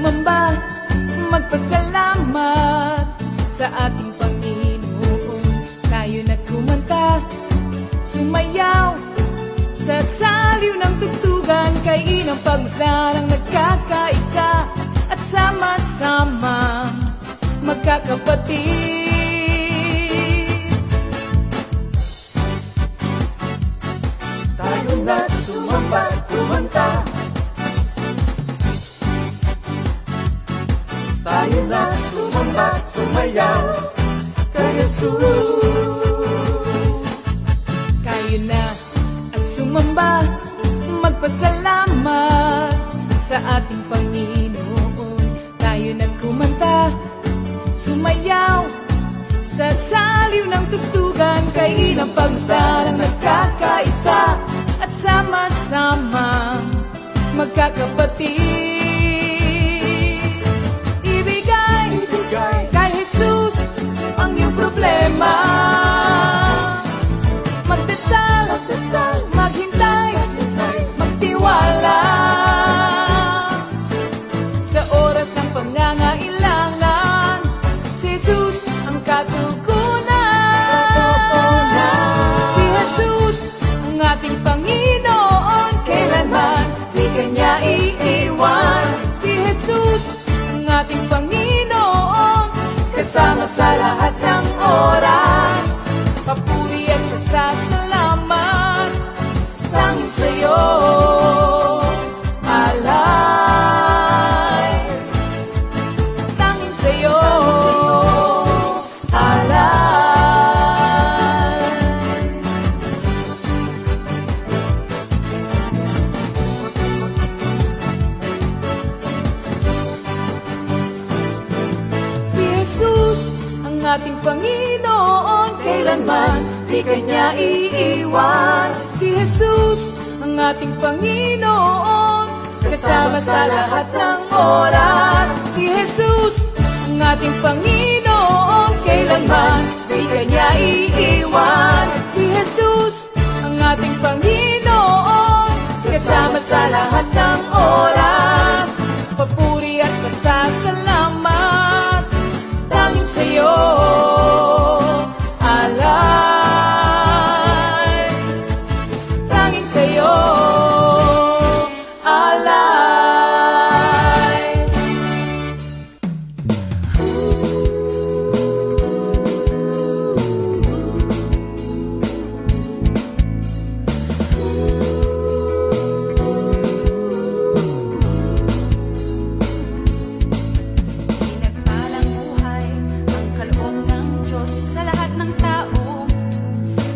sumamba, magpasalamat sa ating Panginoon. Tayo na kumanta, sumayaw sa saliw ng tugtugan, kay inang pagmasdan ang nagkakaisa at sama-sama magkakapatid. Tayo na sumamba, kumanta, tayo na sumamba, sumayaw kay Jesus. Kayo na at sumamba, magpasalamat sa ating Panginoon. Tayo na kumanta, sumayaw sa saliw ng tugtugan, kay inang pagmasdan ang nagkakaisa at sama-sama magkakapatid. Kay Jesus ang iyong problema. Magdasal, maghintay, magtiwala. Sa oras ng pangangailangan, si Jesus ang katugunan. Si Jesus ang ating Panginoon, kailanman di kanya iiwan. Si Jesus ang ating Panginoon, kasama sa lahat ng oras. Papuri at pasasalamat tanging sa'yo, alay. Tanging sa'yo, alay. Si Jesus ang ating Panginoon, kailanman di kanya iiwan. Si Jesus ang ating Panginoon, kasama sa lahat ng oras. Si Jesus ang ating Panginoon, kailanman di kanya iiwan. Si Jesus ang ating Panginoon, kasama sa lahat ng oras. Papuri at pasasalamat tanging sa'yo, alay. Tanging sa'yo, alay. Pinagpalang buhay ang kaloob ng Diyos sa lahat ng tao.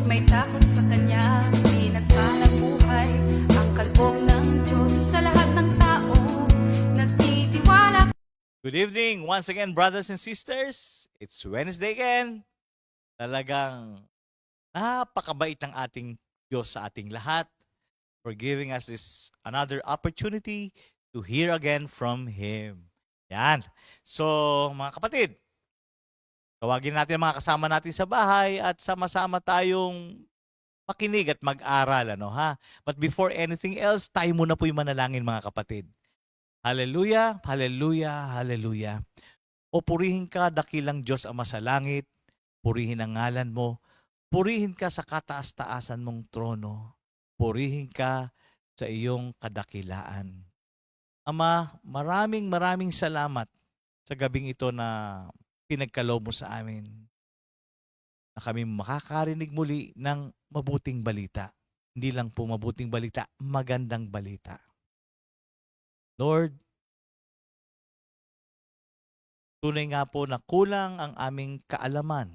May takot sa Kanya. Pinagpalang buhay ang kaloob ng Diyos sa lahat ng tao. Nagtitiwala. Good evening once again, brothers and sisters. It's Wednesday again. Talagang napakabait ng ating Diyos sa ating lahat for giving us this another opportunity to hear again from Him. Yan. So, mga kapatid, tawagin natin ang mga kasama natin sa bahay at sama-sama tayong makinig at mag-aral. Ano, ha? But before anything else, tayo muna po yung manalangin, mga kapatid. Hallelujah, hallelujah, hallelujah. O purihin ka, dakilang Diyos Ama sa langit. Purihin ang ngalan mo. Purihin ka sa kataas-taasan mong trono. Purihin ka sa iyong kadakilaan. Ama, maraming salamat sa gabing ito na pinagkaloob mo sa amin. Na kami makakarinig muli ng mabuting balita. Hindi lang po mabuting balita, magandang balita. Lord, tunay nga po na kulang ang aming kaalaman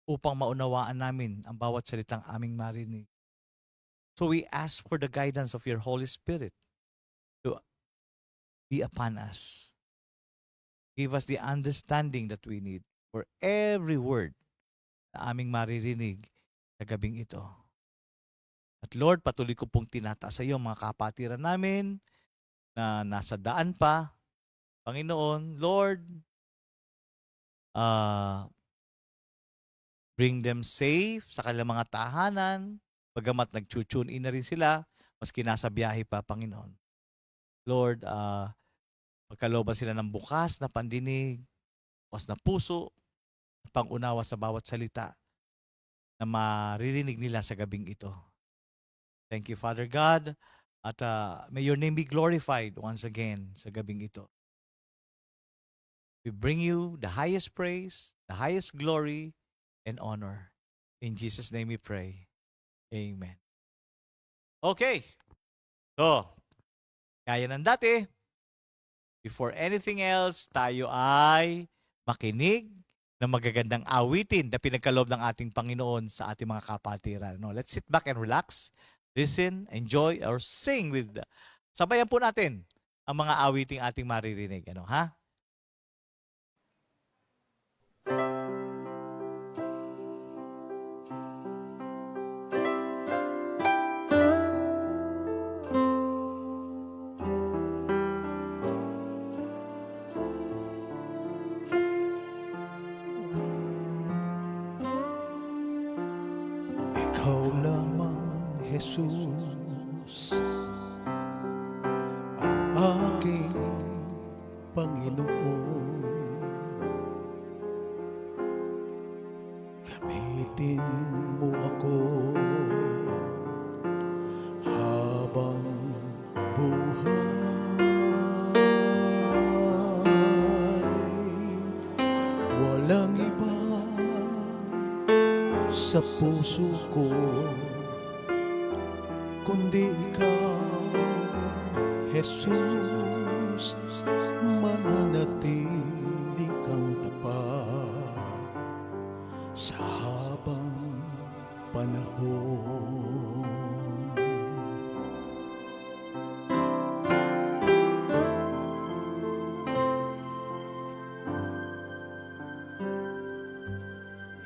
upang maunawaan namin ang bawat salitang aming marinig. So we ask for the guidance of your Holy Spirit to be upon us. Give us the understanding that we need for every word na aming maririnig sa gabing ito. At Lord, patuloy ko pong tinataas sa iyo mga kapatiran namin na nasa daan pa. Panginoon, Lord, bring them safe sa kanilang mga tahanan, bagamat nag-tune in na rin sila, maski nasa biyahe pa, Panginoon. Lord, Magkalooban sila ng bukas na pandinig, bukas na puso, pang-unawa sa bawat salita na maririnig nila sa gabing ito. Thank you, Father God. At may your name be glorified once again sa gabing ito. We bring you the highest praise, the highest glory, and honor. In Jesus' name we pray. Amen. Okay. So, kaya ng dati, before anything else, tayo ay makinig ng magagandang awitin na pinagkaloob ng ating Panginoon sa ating mga kapatiran. No, let's sit back and relax, listen, enjoy, or sing with sabayan po natin ang mga awiting ating maririnig. Ano, ha? Ikaw lamang, Jesus, ang aking Panginoon. Gamitin mo ako habang buhay. Walang iba sa puso ko kundi ikaw, Jesus, mananatili kang tapat sa habang panahon.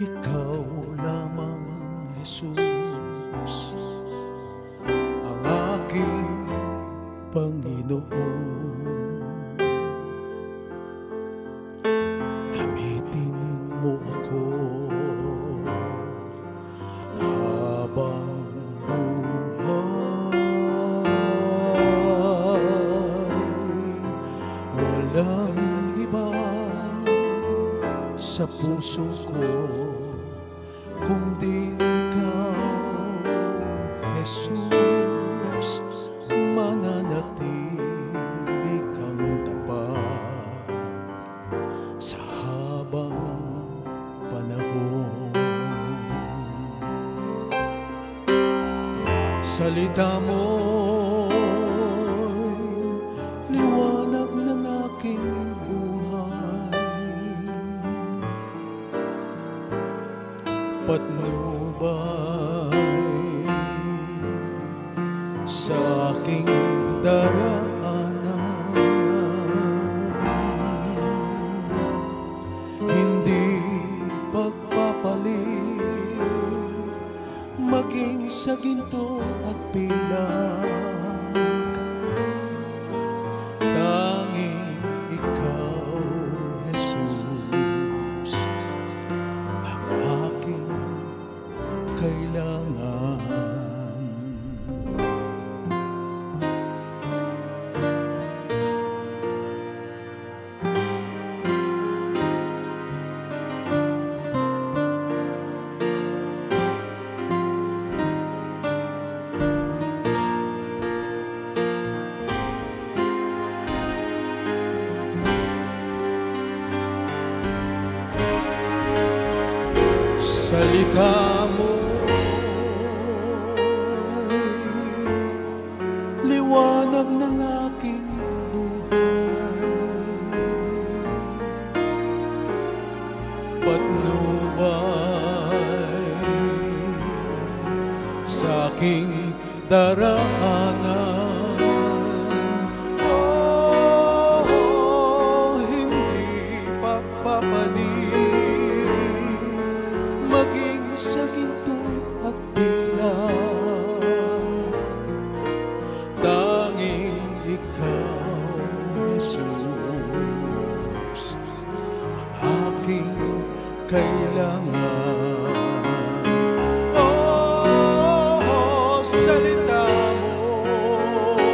Ikaw lamang, Jesus, ang aking Panginoon. Gamitin mo ako habang buhay. Walang iba sa puso ko kundi ikaw, Jesus, mananatili kang tapat sa habang panahon. Salita mo'y liwanag ng aking buhay. Patnubay sa aking daraanan. Hindi pagpapalit maging sa ginto at pilak. Tanging ikaw, Jesus, ang aking kailangan. Salita mo, liwanag ng aking buhay. Patnubay sa aking daraanan. Hindi pagpapalit maging sa ginto at pilak. Tanging ikaw, Jesus, ang aking kailangan. Salita mo'y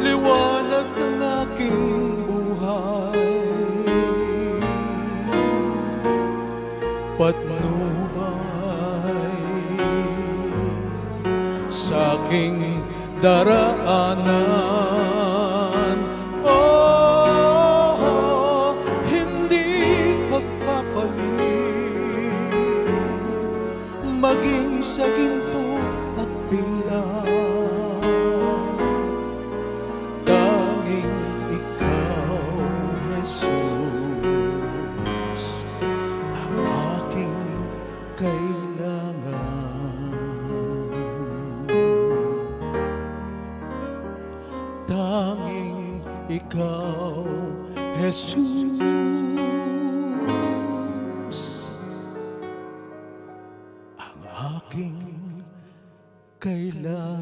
liwanag daraanan. Oh, hindi magpapalit maging sa ginto at pila. Tanging ikaw, Jesus, ang aking kailangan. Tanging ikaw, Jesus, ang aking kailangan.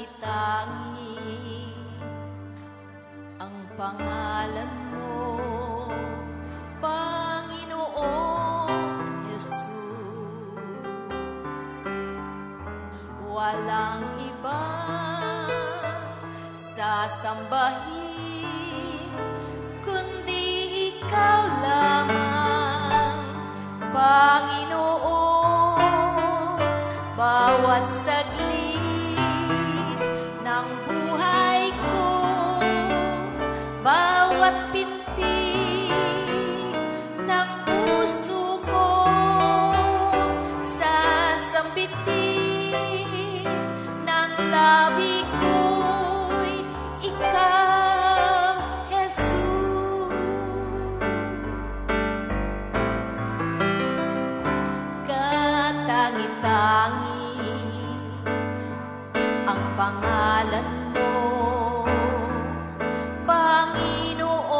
Katangi-tangi ang pangalan mo, Panginoong Yesus. Walang iba sasambahin kundi ikaw lamang, Panginoon. Bawat saglit ng buhay ko, bawat pintig ng puso ko, sasambitin ng labi ko'y ikaw, Jesus. Katangi-tangi ang pangalan mo, Panginoong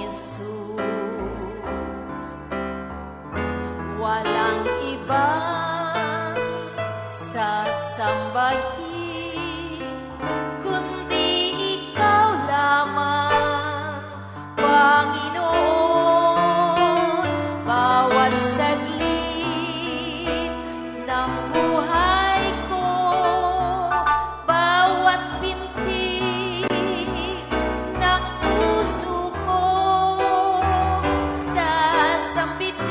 Yesus. Walang ibang sasambahin kundi ikaw lamang, Panginoon. Bawat saglit ng buhay ko, bawat pintig ng puso ko, sasambitin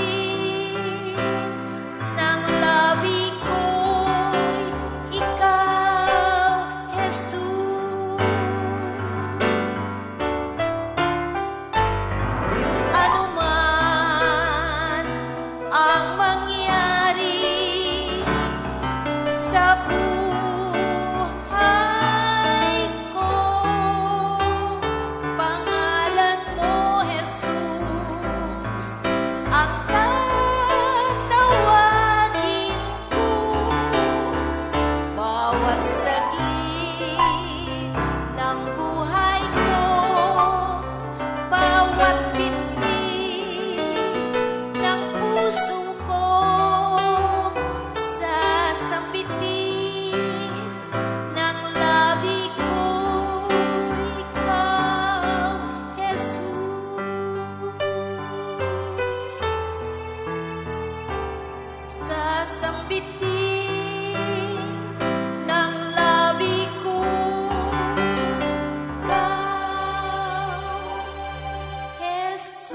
ng labi ko'y ikaw, Jesus. Ano man ang mangyari sa buhay ko, pangalan mo, Jesus, ang tatawagin ko. Bawat saglit ng buhay ko, bawat pintig ng puso ko, sasambitin ng labi ko, ikaw, Jesus. Sasambitin ng labi ko, ikaw, Jesus.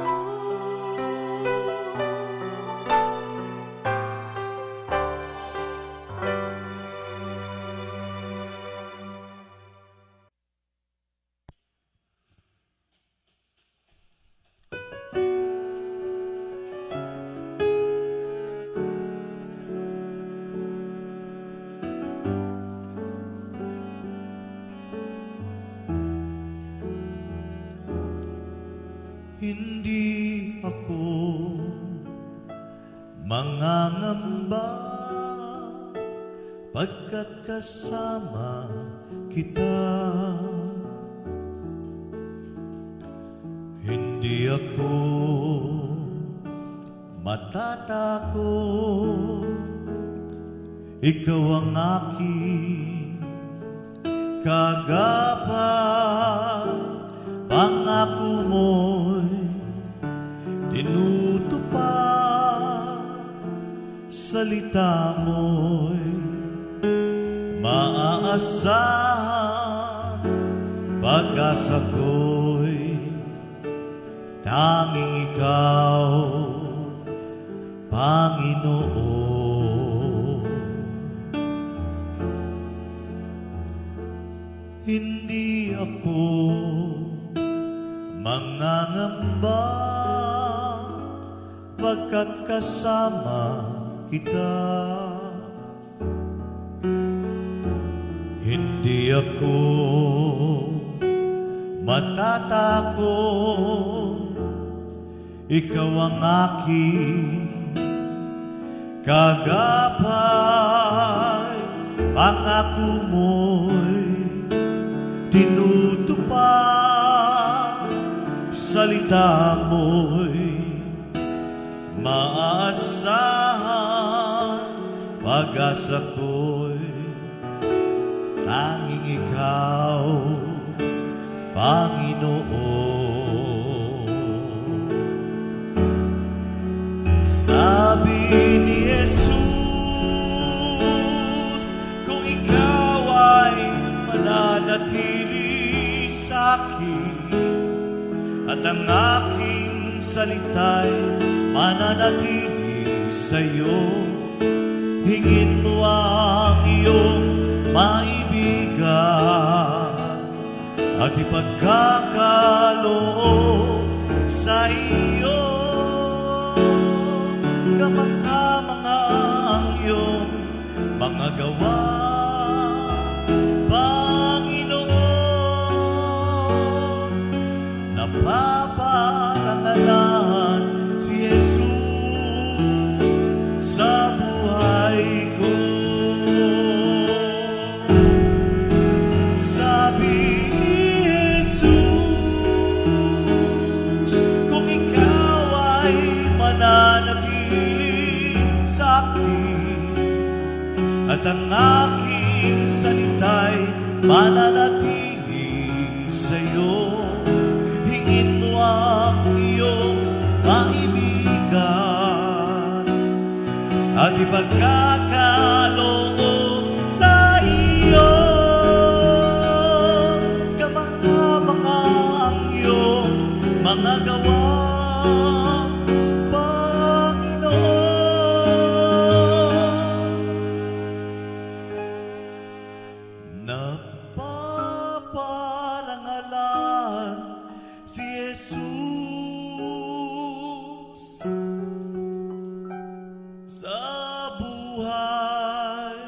Hindi ako mangangamba pagkat kasama kita. Hindi ako matatakot. Ikaw ang aking kagapay. Pangako mo'y tinutupad. Salita mo'y maaasahan. Pag-asa ko'y tanging ikaw, Panginoon. Hindi ako mangangamba, pagkat kasama kita. Hindi ako matatakot. Ikaw ang aking kagapay. Pangako mo'y tinutupad. Salita mo'y maaasahan. Pag-asa ko'y tanging ikaw, Panginoon. Sabi ni Jesus, kung ikaw ay mananatili sa akin, at ang aking salita'y mananatili sa iyo, hingin mo ang iyong maibigan at ipagkakaloob sa iyo. Kamangha-mangha ang iyong mga gawa, Panginoon. Napaparangalan si Jesus sa buhay ko. Sabi ni Jesus, kung ikaw ay mananatili sa akin, at ang aking salita'y mananatili sa iyo, hingin mo ang iyong kaibigan at ipagkakaloob sa iyo. Kamangha-mangha ang iyong mga gawa, Panginoon. Nagpaparangalan si Jesus sa buhay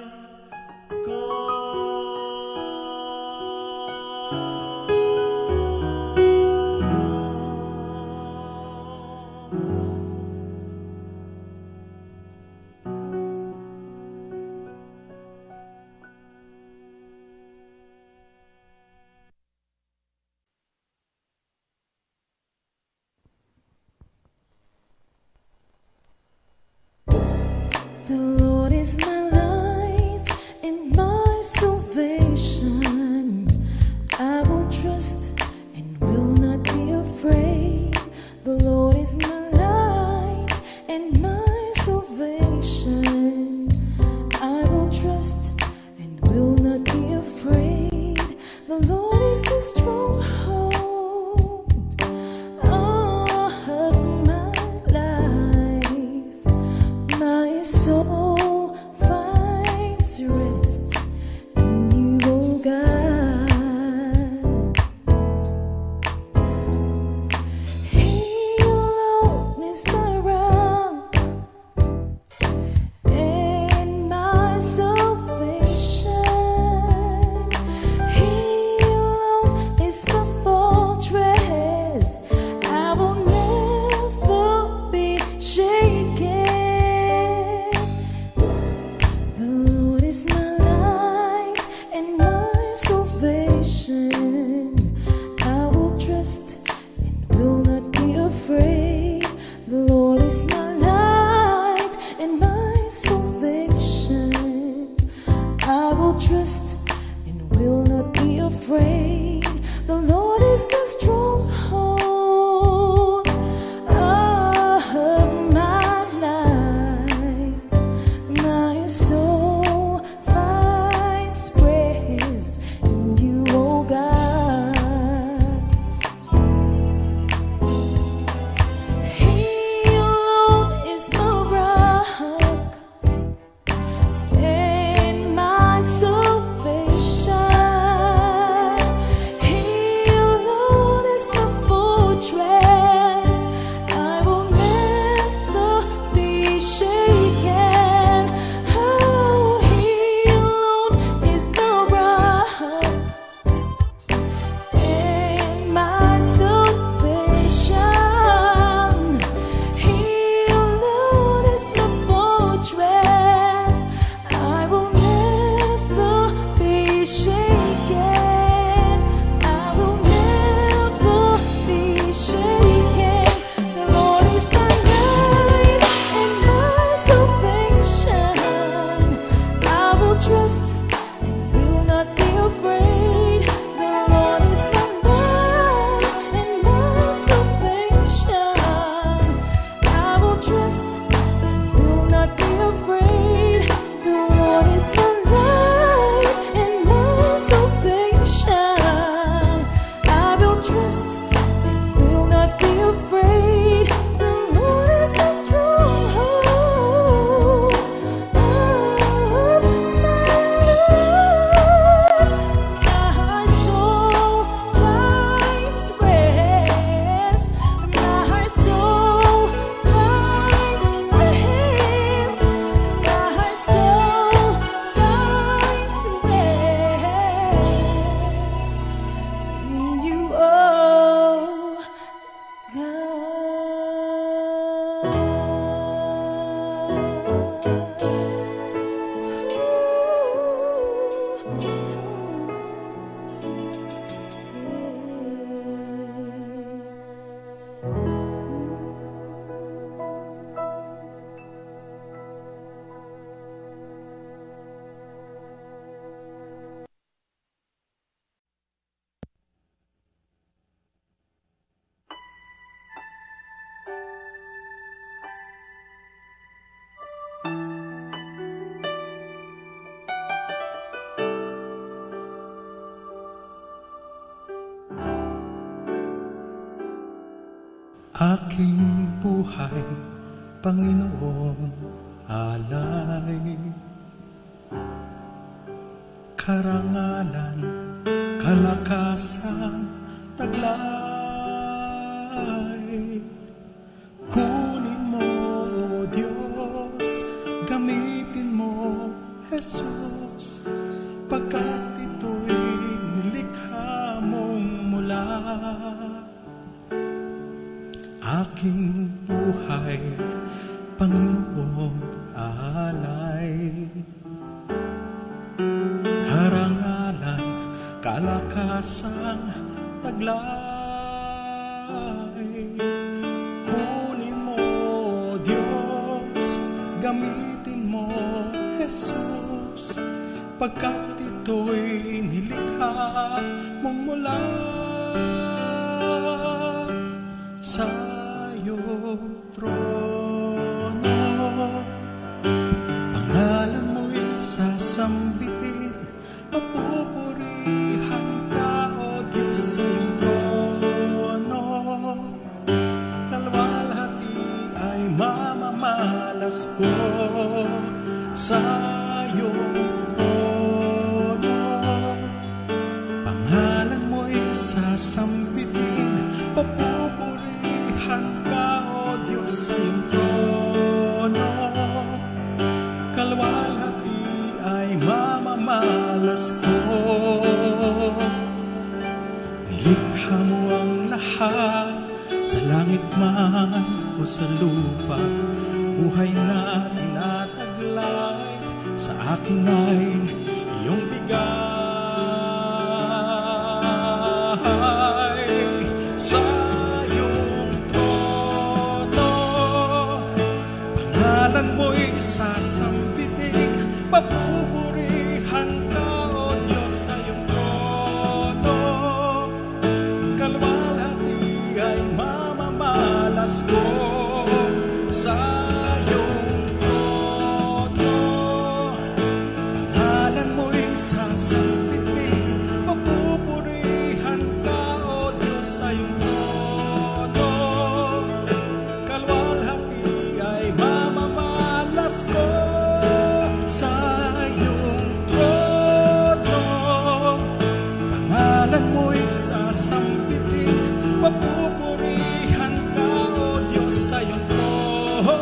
Aking buhay, Panginoon, alay. Karangalan, kalakasan, taglay. Kunin mo, O Diyos, gamitin mo, Jesus, pagkat ito'y nilikha mong mula. Aking buhay, Panginoon, alay. Karangalan, kalakasan, taglay. Kunin mo, Diyos, gamitin mo, Jesus, pagkat ito'y nilikha mong mula sa iyong trono. Pangalan mo'y sasambitin, papupurihan ka, O Diyos, sa iyong trono. Kalwalhati ay mamamalas ko sa iyong trono. Pangalan mo'y sasambitin, papupurihan ka, O Diyos, sa iyong trono. Kalwalhati ay mamamalas ko. Nilikha mo ang lahat, sa langit man o sa lupa. Buhay na tinataglay, sa akin ay iyong bigay. Sa iyong trono, pangalan mo'y sasambitin, papupurihan ka, O Diyos, sa iyong trono. Kalwalhati ay mamamalas ko sa iyong trono. Pangalan mo'y sasambitin, papupurihan ka, O Diyos, sa iyong trono. Kalwalhati ay mamamalas ko sa iyong trono. Pangalan mo'y sasambitin, papupurihan ka, O Diyos, sa iyong trono.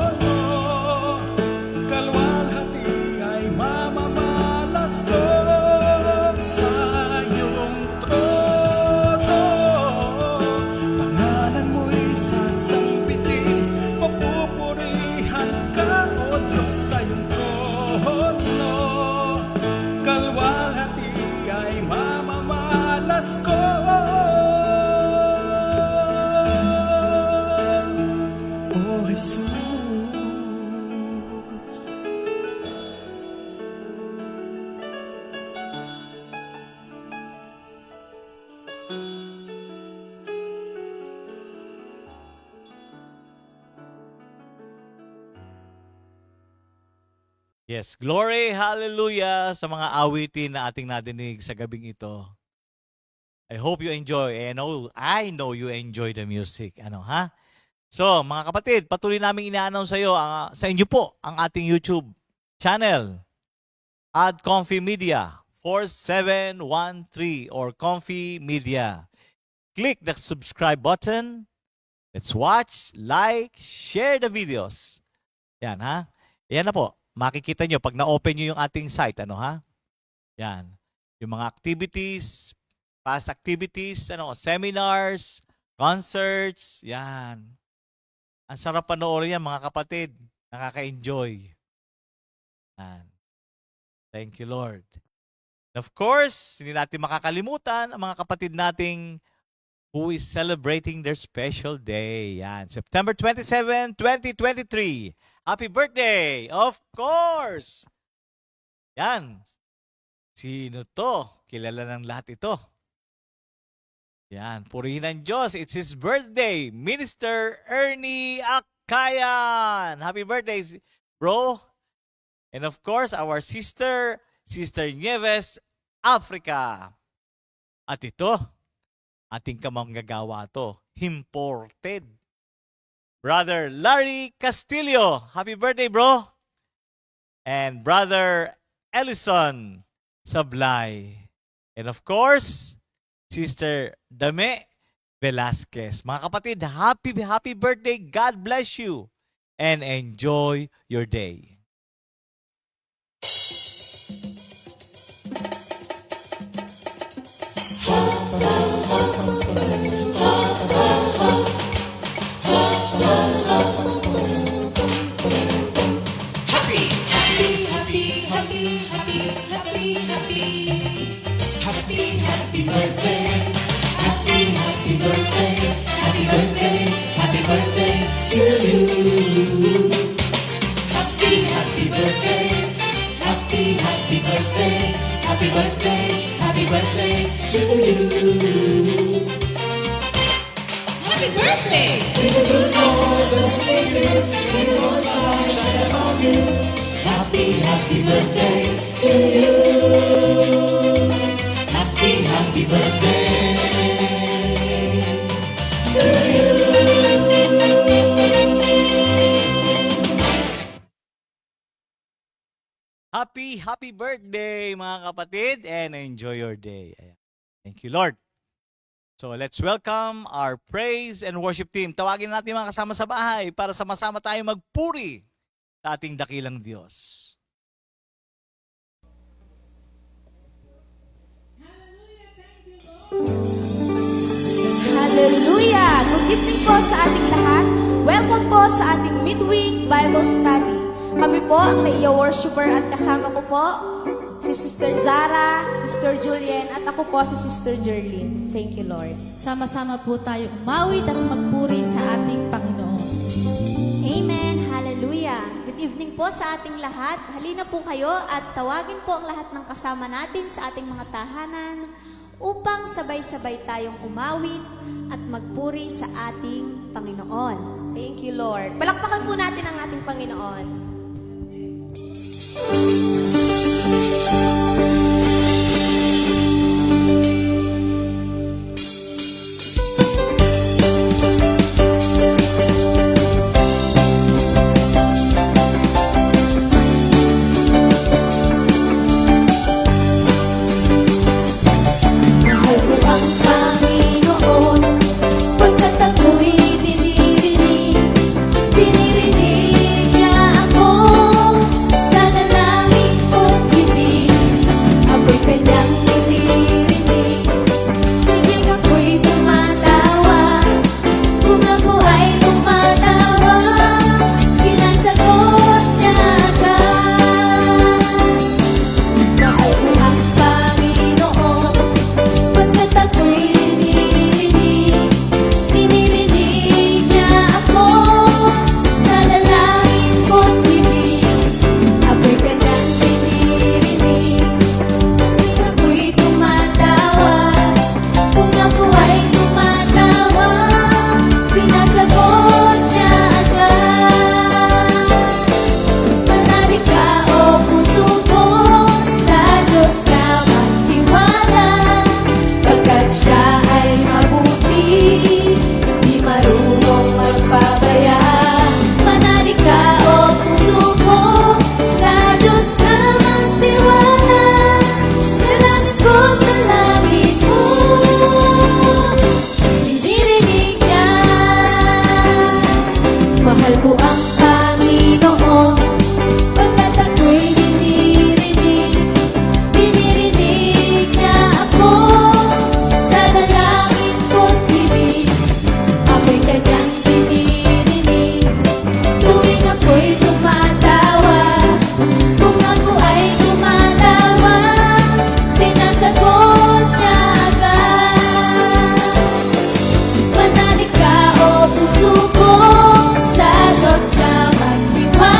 Kalwalhati ay mamamalas ko sa iyong trono. Pangalan mo'y sasambitin, papupurihan ka, O Diyos, sa iyong trono. Kalwalhati ay mamamalas ko. O Jesus. Yes, glory, hallelujah sa mga awitin na ating nadinig sa gabing ito. I hope you enjoy. I know you enjoy the music. Ano, ha? So, mga kapatid, patuloy namin ina-announce sa inyo po ang ating YouTube channel. Add Comfy Media 4713 or Comfy Media. Click the subscribe button. Let's watch, like, share the videos. Yan, ha? Yan na po. Makikita nyo pag na-open nyo yung ating site. Ano, ha? Yan. Yung mga activities, past activities, seminars, concerts. Yan. Ang sarap panoorin yan, mga kapatid. Nakaka-enjoy. Yan. Thank you, Lord. Of course, hindi natin makakalimutan ang mga kapatid nating who is celebrating their special day. Yan. September 27, 2023. Happy birthday! Of course! Yan. Sino to? Kilala ng lahat ito. Yan. Purihin ang Diyos. It's his birthday. Minister Ernie Akayan. Happy birthday, bro. And of course, our Sister Nieves Africa. At ito, ating kamanggagawa to. Imported. Brother Larry Castillo. Happy birthday, bro. And Brother Ellison Sablay. And of course, Sister Dame Velasquez. Mga kapatid, happy birthday. God bless you. And enjoy your day. Happy birthday mga kapatid and enjoy your day. Ayan. Thank you, Lord. So let's welcome our praise and worship team. Tawagin natin mga kasama sa bahay para sama-sama tayo magpuri sa ating dakilang Diyos. Hallelujah! Good evening po sa ating lahat. Welcome po sa ating midweek Bible study. Kami po ang Laiya Worshipper at kasama ko po si Sister Zara, Sister Julien, at ako po si Sister Jerlyn. Thank you, Lord. Sama-sama po tayo umawit at magpuri sa ating Panginoon. Amen. Hallelujah. Good evening po sa ating lahat. Halina po kayo at tawagin po ang lahat ng kasama natin sa ating mga tahanan upang sabay-sabay tayong umawit at magpuri sa ating Panginoon. Thank you, Lord. Palakpakan po natin ang ating Panginoon. Mahal ko ang Panginoon, pagkat ako'y dinirinig niya ako sa dalangin ko't ibig. Ako'y kanyang dinirinig, tuwing ako'y tumatawa. Kung ako ay tumatawa, sinasagot niya agad. Mahal ko ang Panginoon, pagkat ako'y dinirinig niya ako sa dalangin ko't ibig. Ako'y kanyang dinirinig, tuwing ako'y tumatawa. Kung ako ay tumatawa, sinasagot niya agad. Manalig ka o puso ko, sa Diyos ka magtiwala, pagkat siya ay mabuti, di marunong magpabaya. Manalig ka o puso ko, sa Diyos ka magtiwala, dalangin ko't dalangin mo, dinirinig niya. Mahal ko ang Panginoon, pagkat ako'y dinirinig niya ako sa dalangin ko't ibig. Ako'y kanyang dinirinig, tuwing ako'y tumatawa. Kung ako ay tumatawa, sinasagot niya agad. Manalig ka o puso ko, sa Diyos ka magtiwala,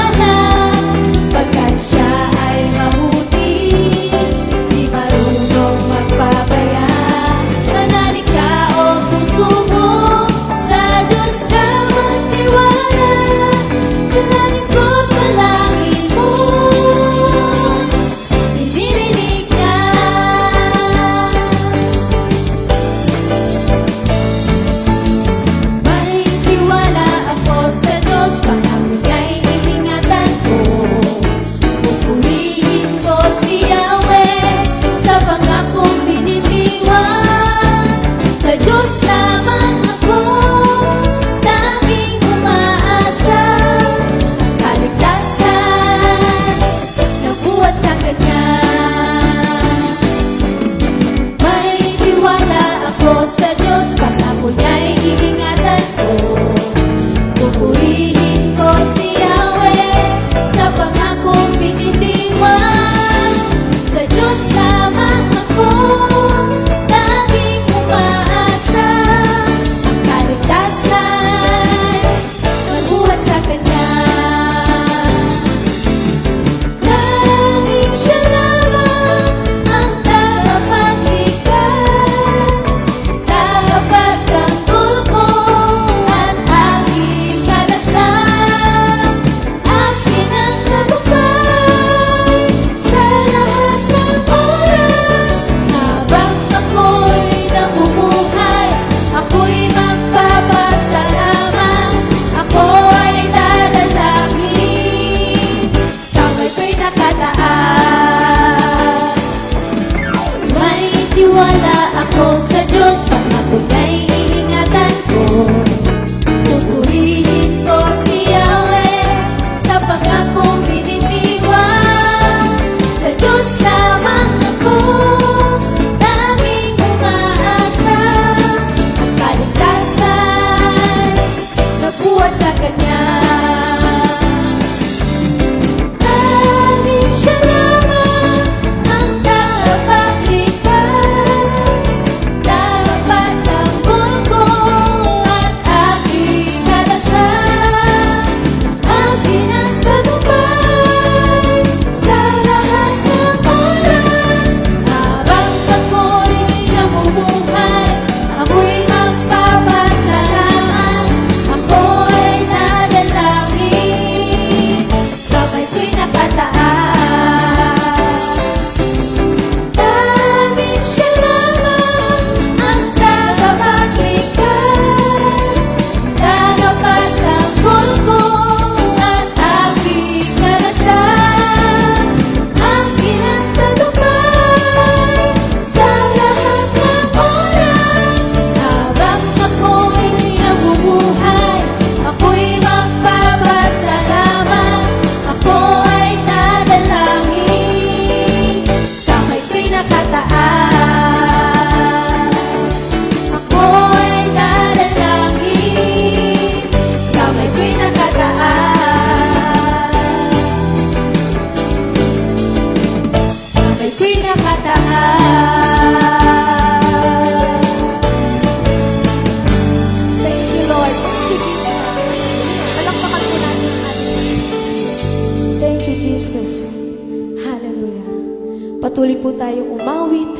Patuloy po tayong umawit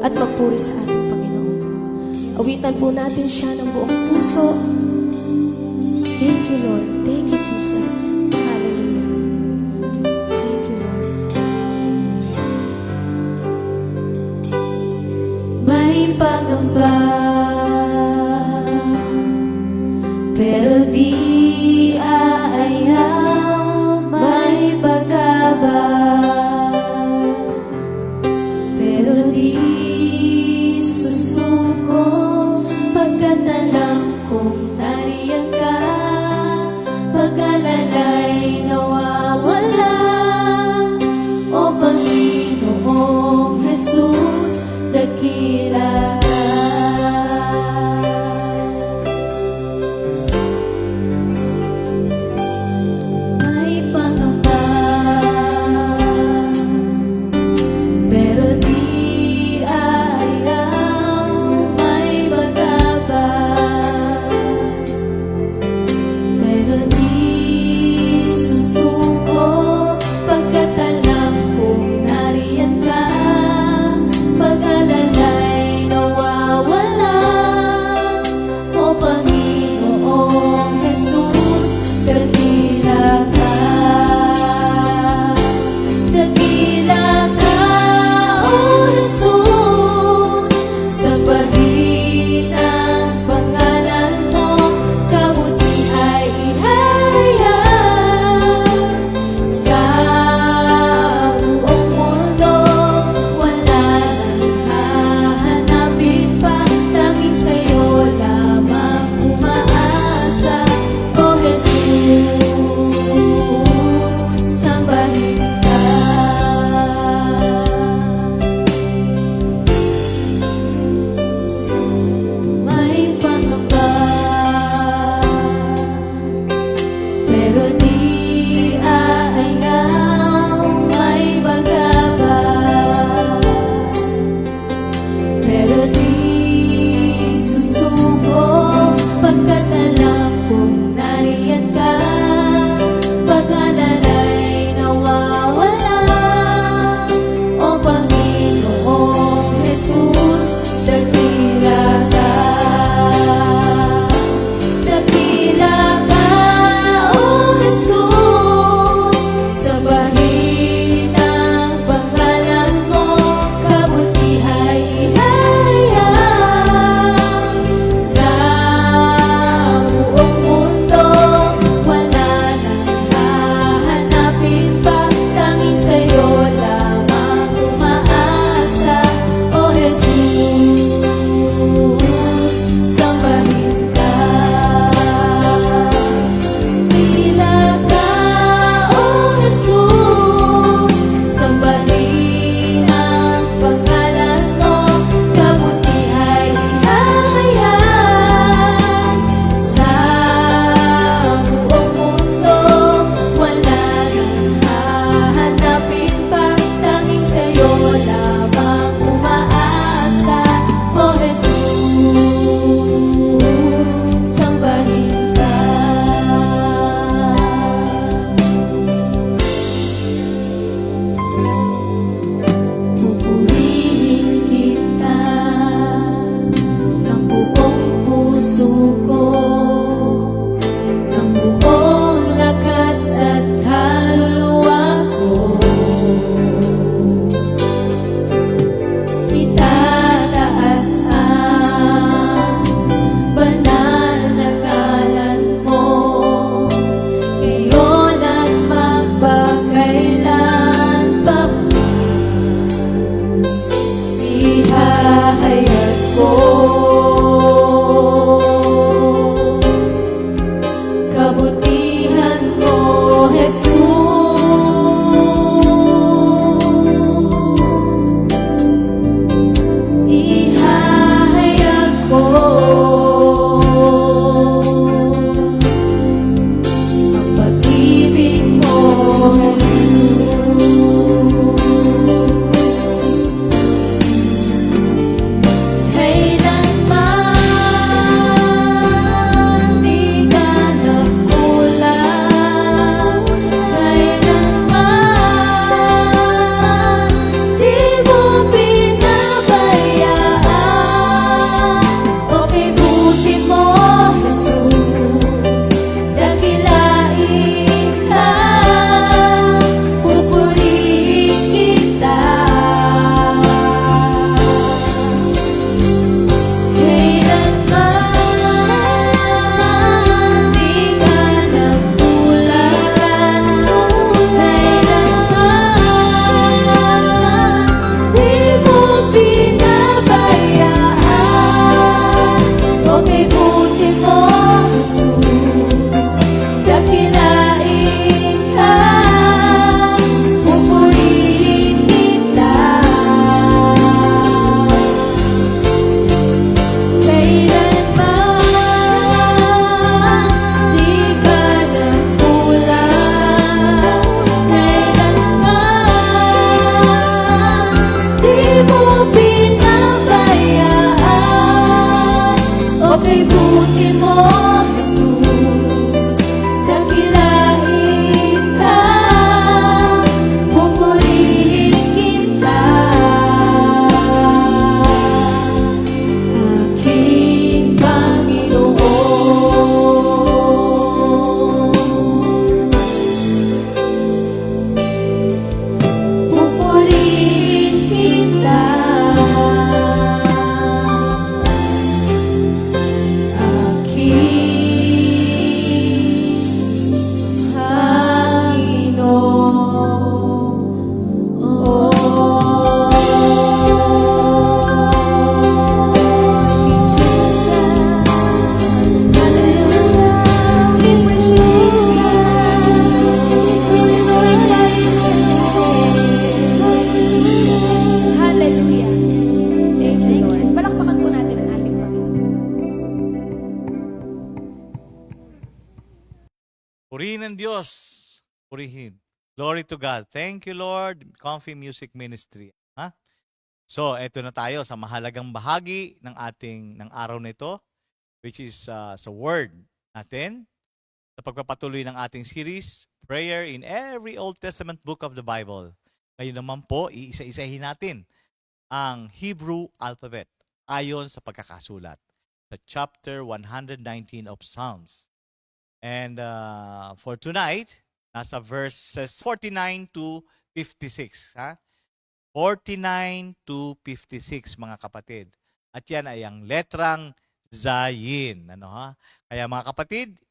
at magpuri sa ating Panginoon. Awitan po natin siya ng buong puso. Thank you, Lord. Thank you, Jesus. Hallelujah. Thank you, Lord. May pangamba, pero di aayaw. May pag-abag, pero di susuko. Pagkat alam kong nariyan ka, pag-alalay nawawala. O Panginoong Jesus, dakila ka. May pangamba, pero di aayaw. May pag-abag, pero di susuko. Pagkat alam kong nariyan ka, pag-alalay nawawala. O Panginoong Jesus, dakila ka. Dakila ka, O Jesus, sa pagitan pangalan mo, kabuti ay ihayag sa buong mundo. Wala nang hahanapin pa, tanging sa'yo lamang umaasa. O Jesus, sambahin ka. May pangamba, pero di aayaw. May pag-abag, pero di susuko. Pagkat alam kong nariyan ka, pag-alalay nawawala. O Panginoong Jesus, dakila ka. Dakila ka, O Jesus, Diyos. Purihin. Glory to God. Thank you, Lord. Comfy Music Ministry. Ha? So, eto na tayo sa mahalagang bahagi ng araw nito, which is sa word natin, sa pagpapatuloy ng ating series, Prayer in every Old Testament book of the Bible. Ngayon naman po, iisa-isahin natin ang Hebrew alphabet ayon sa pagkakasulat sa chapter 119 of Psalms. And for tonight, nasa verses 49 to 56. Ha? 49 to 56, mga kapatid. At yan ay ang letrang Zayin. Ano, ha? Kaya mga kapatid,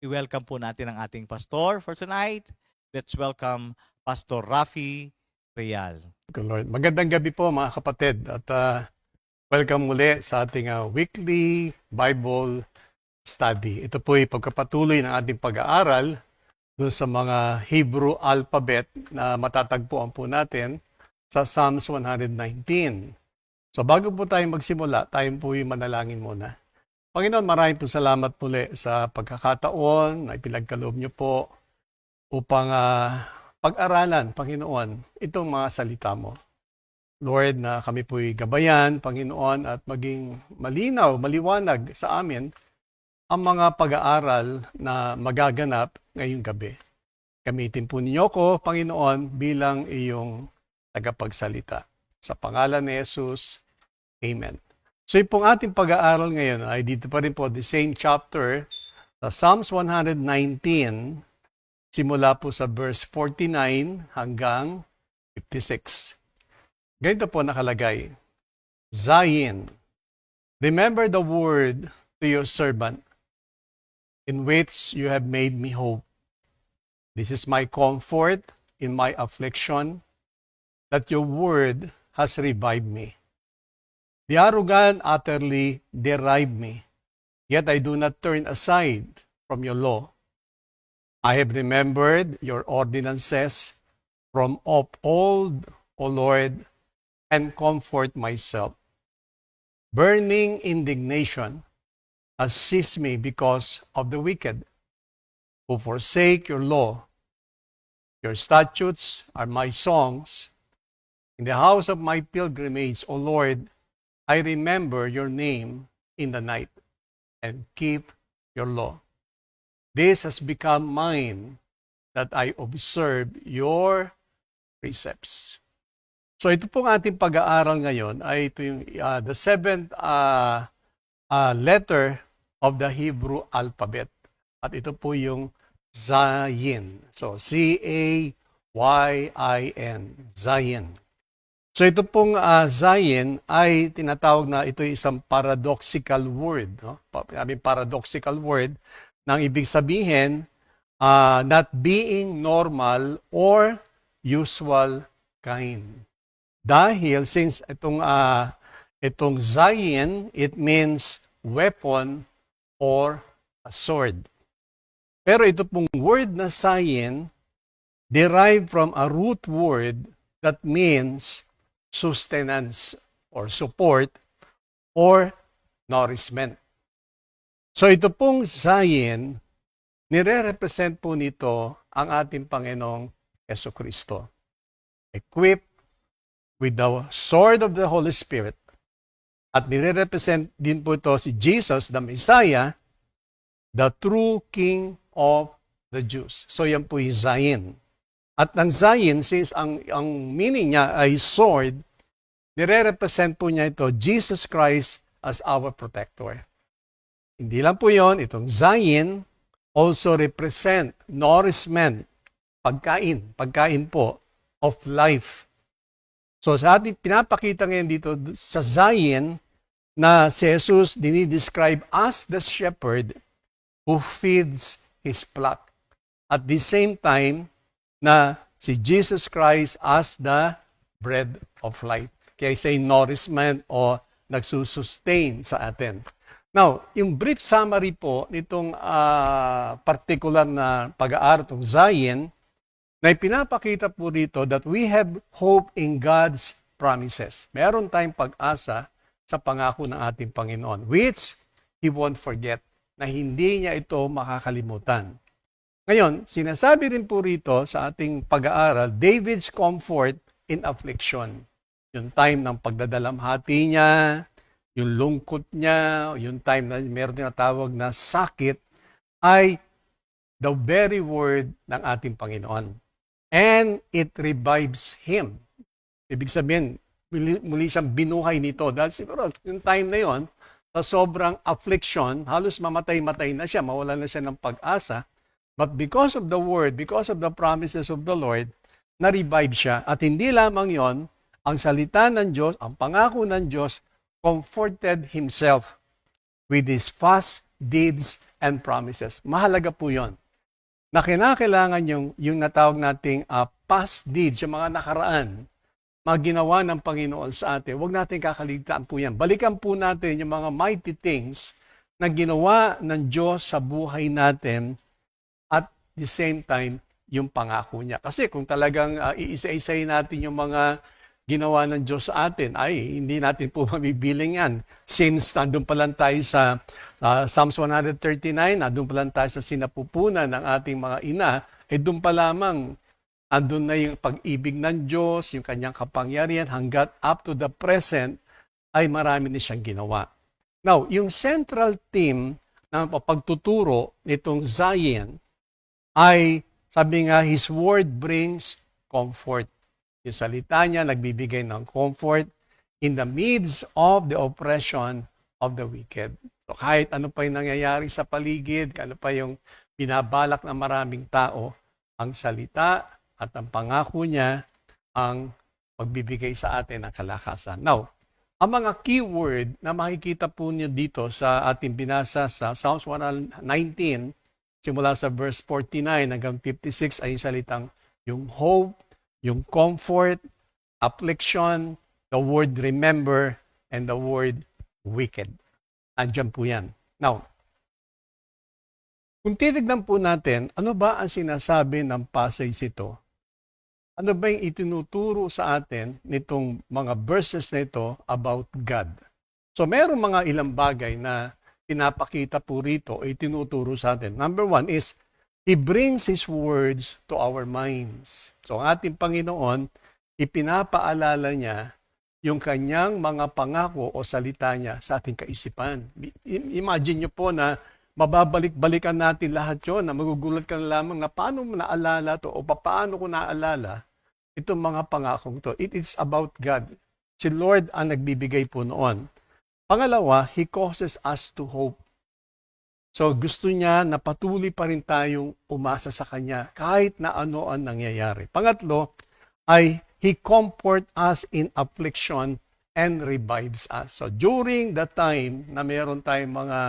i-welcome po natin ang ating pastor for tonight. Let's welcome Pastor Rafi Real. Good Lord. Magandang gabi po mga kapatid at welcome muli sa ating weekly Bible study. Ito po ay pagkapatuloy ng ating pag-aaral doon sa mga Hebrew alphabet na matatagpuan po natin sa Psalms 119. So bago po tayo magsimula, tayo po yung manalangin muna. Panginoon, maraming po salamat muli sa pagkakataon na ipinagkaloob niyo po upang pag-aralan, Panginoon, itong mga salita mo. Lord, na kami po'y gabayan, Panginoon, at maging malinaw, maliwanag sa amin ang mga pag-aaral na magaganap ngayong gabi. Gamitin po ninyo ko, Panginoon, bilang iyong tagapagsalita. Sa pangalan ni Jesus, Amen. So yung pong ating pag-aaral ngayon ay dito pa rin po, the same chapter, sa Psalms 119, simula po sa verse 49 hanggang 56. Ganito po nakalagay, Zayin, remember the word to your servant, in which you have made me hope. This is my comfort in my affliction, that your word has revived me. The arrogant utterly deride me, yet I do not turn aside from your law. I have remembered your ordinances from of old, O Lord, and comfort myself. Burning indignation has seized me because of the wicked, who forsake your law. Your statutes are my songs. In the house of my pilgrimage, O Lord, I remember your name in the night and keep your law. This has become mine, that I observe your precepts. So ito pong ating pag-aaral ngayon ay ito yung the seventh letter of the Hebrew alphabet. At ito po yung Zayin. So C-A-Y-I-N. Zayin. So ito pong Zayin ay tinatawag na ito isang paradoxical word. No? Paradoxical word nang ibig sabihin not being normal or usual kind. Dahil since itong Zayin, it means weapon or a sword. Pero ito pong word na Zayin derived from a root word that means sustenance or support or nourishment. So ito pong Zayin, nire-represent po nito ang ating Panginoong Jesucristo. Equipped with the sword of the Holy Spirit. At nire-represent din po ito si Jesus, the Messiah, the true King of the Jews. So yan po yung Zayin. At ang Zayin, since ang meaning niya ay sword, nire-represent po niya ito, Jesus Christ as our protector. Hindi lang po yon, itong Zayin also represent nourishment, pagkain po of life. So sa ating pinapakita ngayon dito sa Zayin na si Jesus dinidescribe as the shepherd who feeds his flock. At the same time na si Jesus Christ as the bread of life. Kaya say nourishment o nagsusustain sa atin. Now, yung brief summary po nitong particular na pag-aaral ng Zayin na ipinapakita po dito that we have hope in God's promises. Meron tayong pag-asa sa pangako ng ating Panginoon, which He won't forget, na hindi niya ito makakalimutan. Ngayon, sinasabi rin po rito sa ating pag-aaral, David's comfort in affliction. Yung time ng pagdadalamhati niya, yung lungkot niya, yung time na meron na tawag na sakit, ay the very word ng ating Panginoon. And it revives him. Ibig sabihin, muli siyang binuhay nito. Dahil siguro, yung time na yon, sa sobrang affliction, halos mamatay-matay na siya, mawala na siya ng pag-asa. But because of the word, because of the promises of the Lord, na-revive siya. At hindi lamang yon, ang salita ng Diyos, ang pangako ng Diyos, comforted himself with his past deeds and promises. Mahalaga po yon. Na kinakailangan yung natawag nating past deeds, yung mga nakaraan, mga ginawa ng Panginoon sa atin, huwag natin kakaligtaan po yan. Balikan po natin yung mga mighty things na ginawa ng Diyos sa buhay natin at the same time, yung pangako niya. Kasi kung talagang iisa-isay natin yung mga ginawa ng Diyos sa atin, ay hindi natin po mabibiling yan. Since nandun pa lang tayo sa Psalms 139, nandun pa lang tayo sa sinapupunan ng ating mga ina, doon pa lamang andun na yung pag-ibig ng Diyos, yung kanyang kapangyarihan, hanggat up to the present, ay marami na siyang ginawa. Now, yung central theme ng pagtuturo nitong Zion ay, sabi nga, His Word brings comfort. Yung salita niya nagbibigay ng comfort in the midst of the oppression of the wicked. So kahit ano pa yung nangyayari sa paligid, ano pa yung binabalak ng maraming tao, ang salita at ang pangako niya ang magbibigay sa atin ng kalakasan. Now, ang mga keyword na makikita po niyo dito sa ating binasa sa Psalms 119, simula sa verse 49 hanggang 56 ay yung salitang yung hope, yung comfort, affliction, the word remember, and the word wicked. Andiyan po yan. Now, kung titignan po natin, ano ba ang sinasabi ng passage ito? Ano ba yung itinuturo sa atin nitong mga verses na ito about God? So, meron mga ilang bagay na pinapakita po rito o itinuturo sa atin. Number one is, He brings His words to our minds. So, ang ating Panginoon, ipinapaalala niya yung kanyang mga pangako o salita niya sa ating kaisipan. Imagine niyo po na mababalik-balikan natin lahat yun, na magugulat ka na lamang na paano mo naalala to o paano ko naalala itong mga pangakong to. It is about God. Si Lord ang nagbibigay po noon. Pangalawa, He causes us to hope. So gusto niya na patuloy pa rin tayong umasa sa Kanya kahit na ano ang nangyayari. Pangatlo ay He comfort us in affliction and revives us. So during the time na meron tayong mga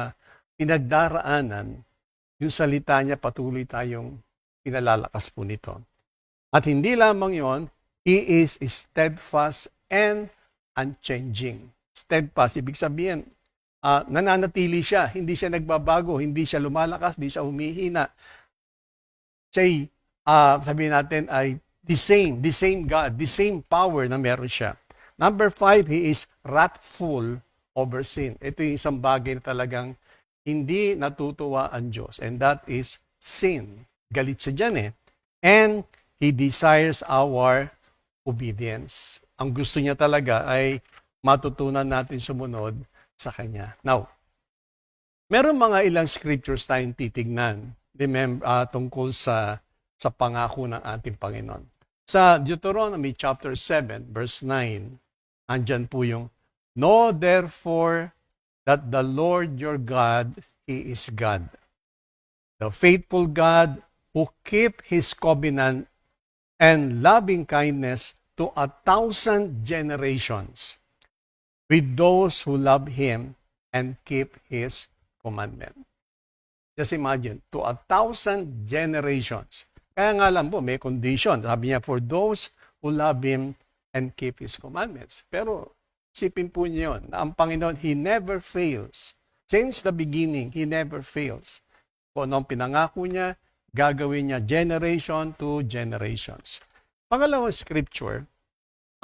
pinagdaraanan, yung salita niya patuloy tayong pinalalakas po nito. At hindi lamang yon, He is steadfast and unchanging. Steadfast, ibig sabihin, nananatili siya, hindi siya nagbabago, hindi siya lumalakas, hindi siya humihina. Sabihin natin ay the same God, the same power na meron siya. Number 5, He is wrathful over sin. Ito yung isang bagay na talagang hindi natutuwa ang Diyos, and that is sin. Galit siya dyan eh. And He desires our obedience. Ang gusto niya talaga ay matutunan natin sumunod sa Kanya. Now, meron mga ilang scriptures tayong titignan tungkol sa pangako ng ating Panginoon. Sa Deuteronomy chapter 7, verse 9, andyan po yung, Know therefore that the Lord your God, He is God, the faithful God who keep His covenant and loving kindness to 1,000 generations with those who love Him and keep His commandment. Just imagine, to 1,000 generations. Kaya nga lang po, may condition. Sabi niya, for those who love Him and keep His commandments. Pero, isipin po niyo yun, na ang Panginoon, He never fails. Since the beginning, He never fails. Kung anong pinangako niya, gagawin niya generation to generations. Pangalawang scripture,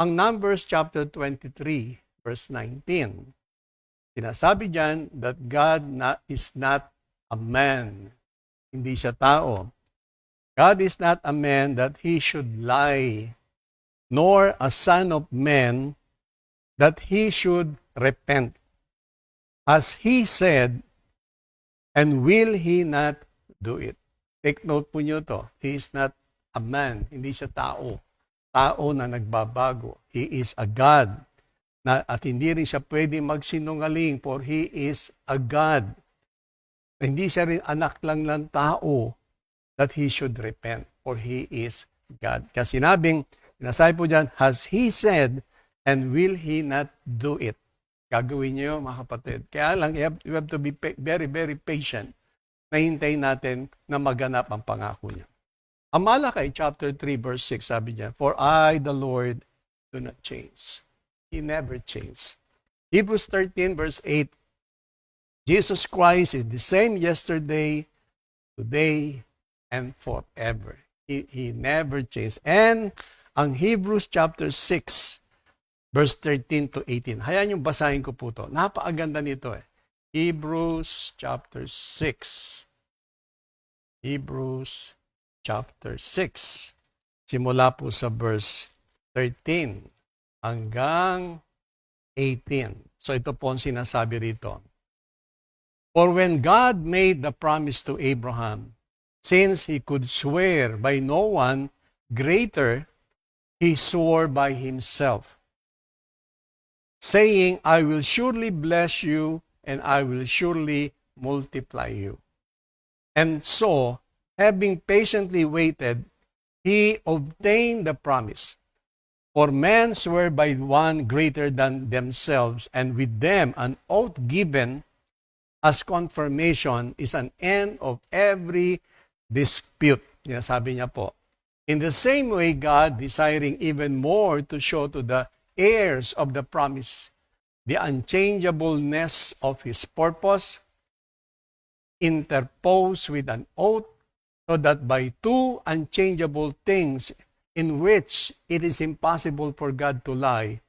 ang Numbers chapter 23, verse 19. Sinasabi diyan that God is not a man. Hindi siya tao. God is not a man that he should lie, nor a son of man that he should repent. As he said, and will he not do it? Take note po nyo to. He is not a man. Hindi siya tao. Tao na nagbabago. He is a God. At hindi rin siya pwede magsinungaling, for he is a God. Hindi siya rin anak lang ng tao that he should repent, for he is God. Kasi sinasabi po dyan, has he said, and will he not do it? Gagawin niyo, mga kapatid. Kaya lang, you have to be very, very patient. Nahintayin natin na maganap ang pangako niya. Ang Malakay chapter 3 verse 6, sabi niya, for I, the Lord, do not change. He never changed. Hebrews 13 verse 8, Jesus Christ is the same yesterday, today, and forever. He never changed. And ang Hebrews chapter 6, verse 13 to 18. Hayaan yung basahin ko po to. Napakaganda nito eh. Hebrews chapter 6. Hebrews chapter 6. Simula po sa verse 13 hanggang 18. So ito po ang sinasabi rito. For when God made the promise to Abraham, since he could swear by no one greater, he swore by himself, saying, I will surely bless you, and I will surely multiply you. And so, having patiently waited, he obtained the promise. For men swear by one greater than themselves, and with them an oath given as confirmation is an end of every dispute. Sabi niya po. In the same way, God, desiring even more to show to the heirs of the promise the unchangeableness of his purpose, interposed with an oath, so that by two unchangeable things in which it is impossible for God to lie,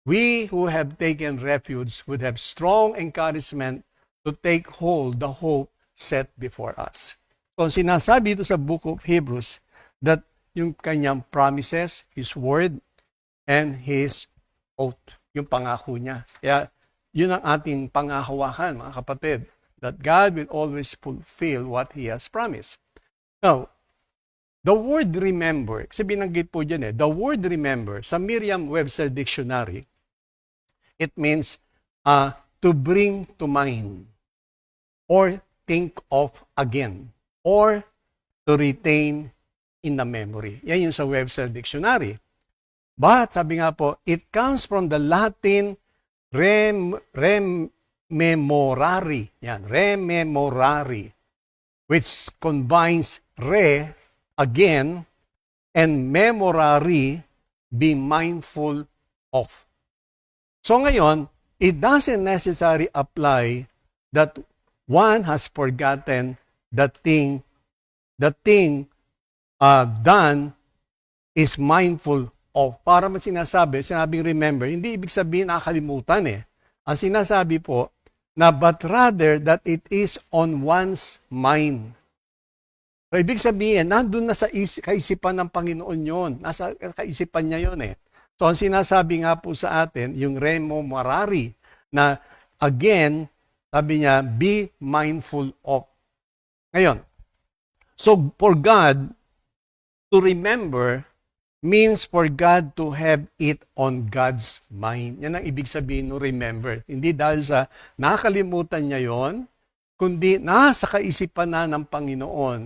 we who have taken refuge would have strong encouragement to take hold the hope set before us. So sinasabi ito sa book of Hebrews that yung kanyang promises, his word, and his oath, yung pangako niya. Kaya yun ang ating pangahawakan, mga kapatid, that God will always fulfill what He has promised. Now, the word remember, kasi binanggit po dyan the word remember, sa Merriam-Webster Dictionary, it means to bring to mind, or think of again, or to retain in the memory. Yan yung sa Webster Dictionary. But, sabi nga po, it comes from the Latin rememorari. Yan, rememorari. Which combines again, and memorari, be mindful of. So ngayon, it doesn't necessarily apply that one has forgotten the thing done is mindful of. Para sinabing remember, hindi ibig sabihin nakakalimutan eh. Ang sinasabi po, but rather that it is on one's mind. So ibig sabihin, nandun na sa kaisipan ng Panginoon yun. Nasa kaisipan niya yun eh. So ang sinasabi nga po sa atin, yung rememorari, na again, sabi niya, be mindful of. Ngayon, so for God to remember means for God to have it on God's mind. Yan ang ibig sabihin ng remember. Hindi dahil sa nakalimutan niya yon, kundi nasa kaisipan na ng Panginoon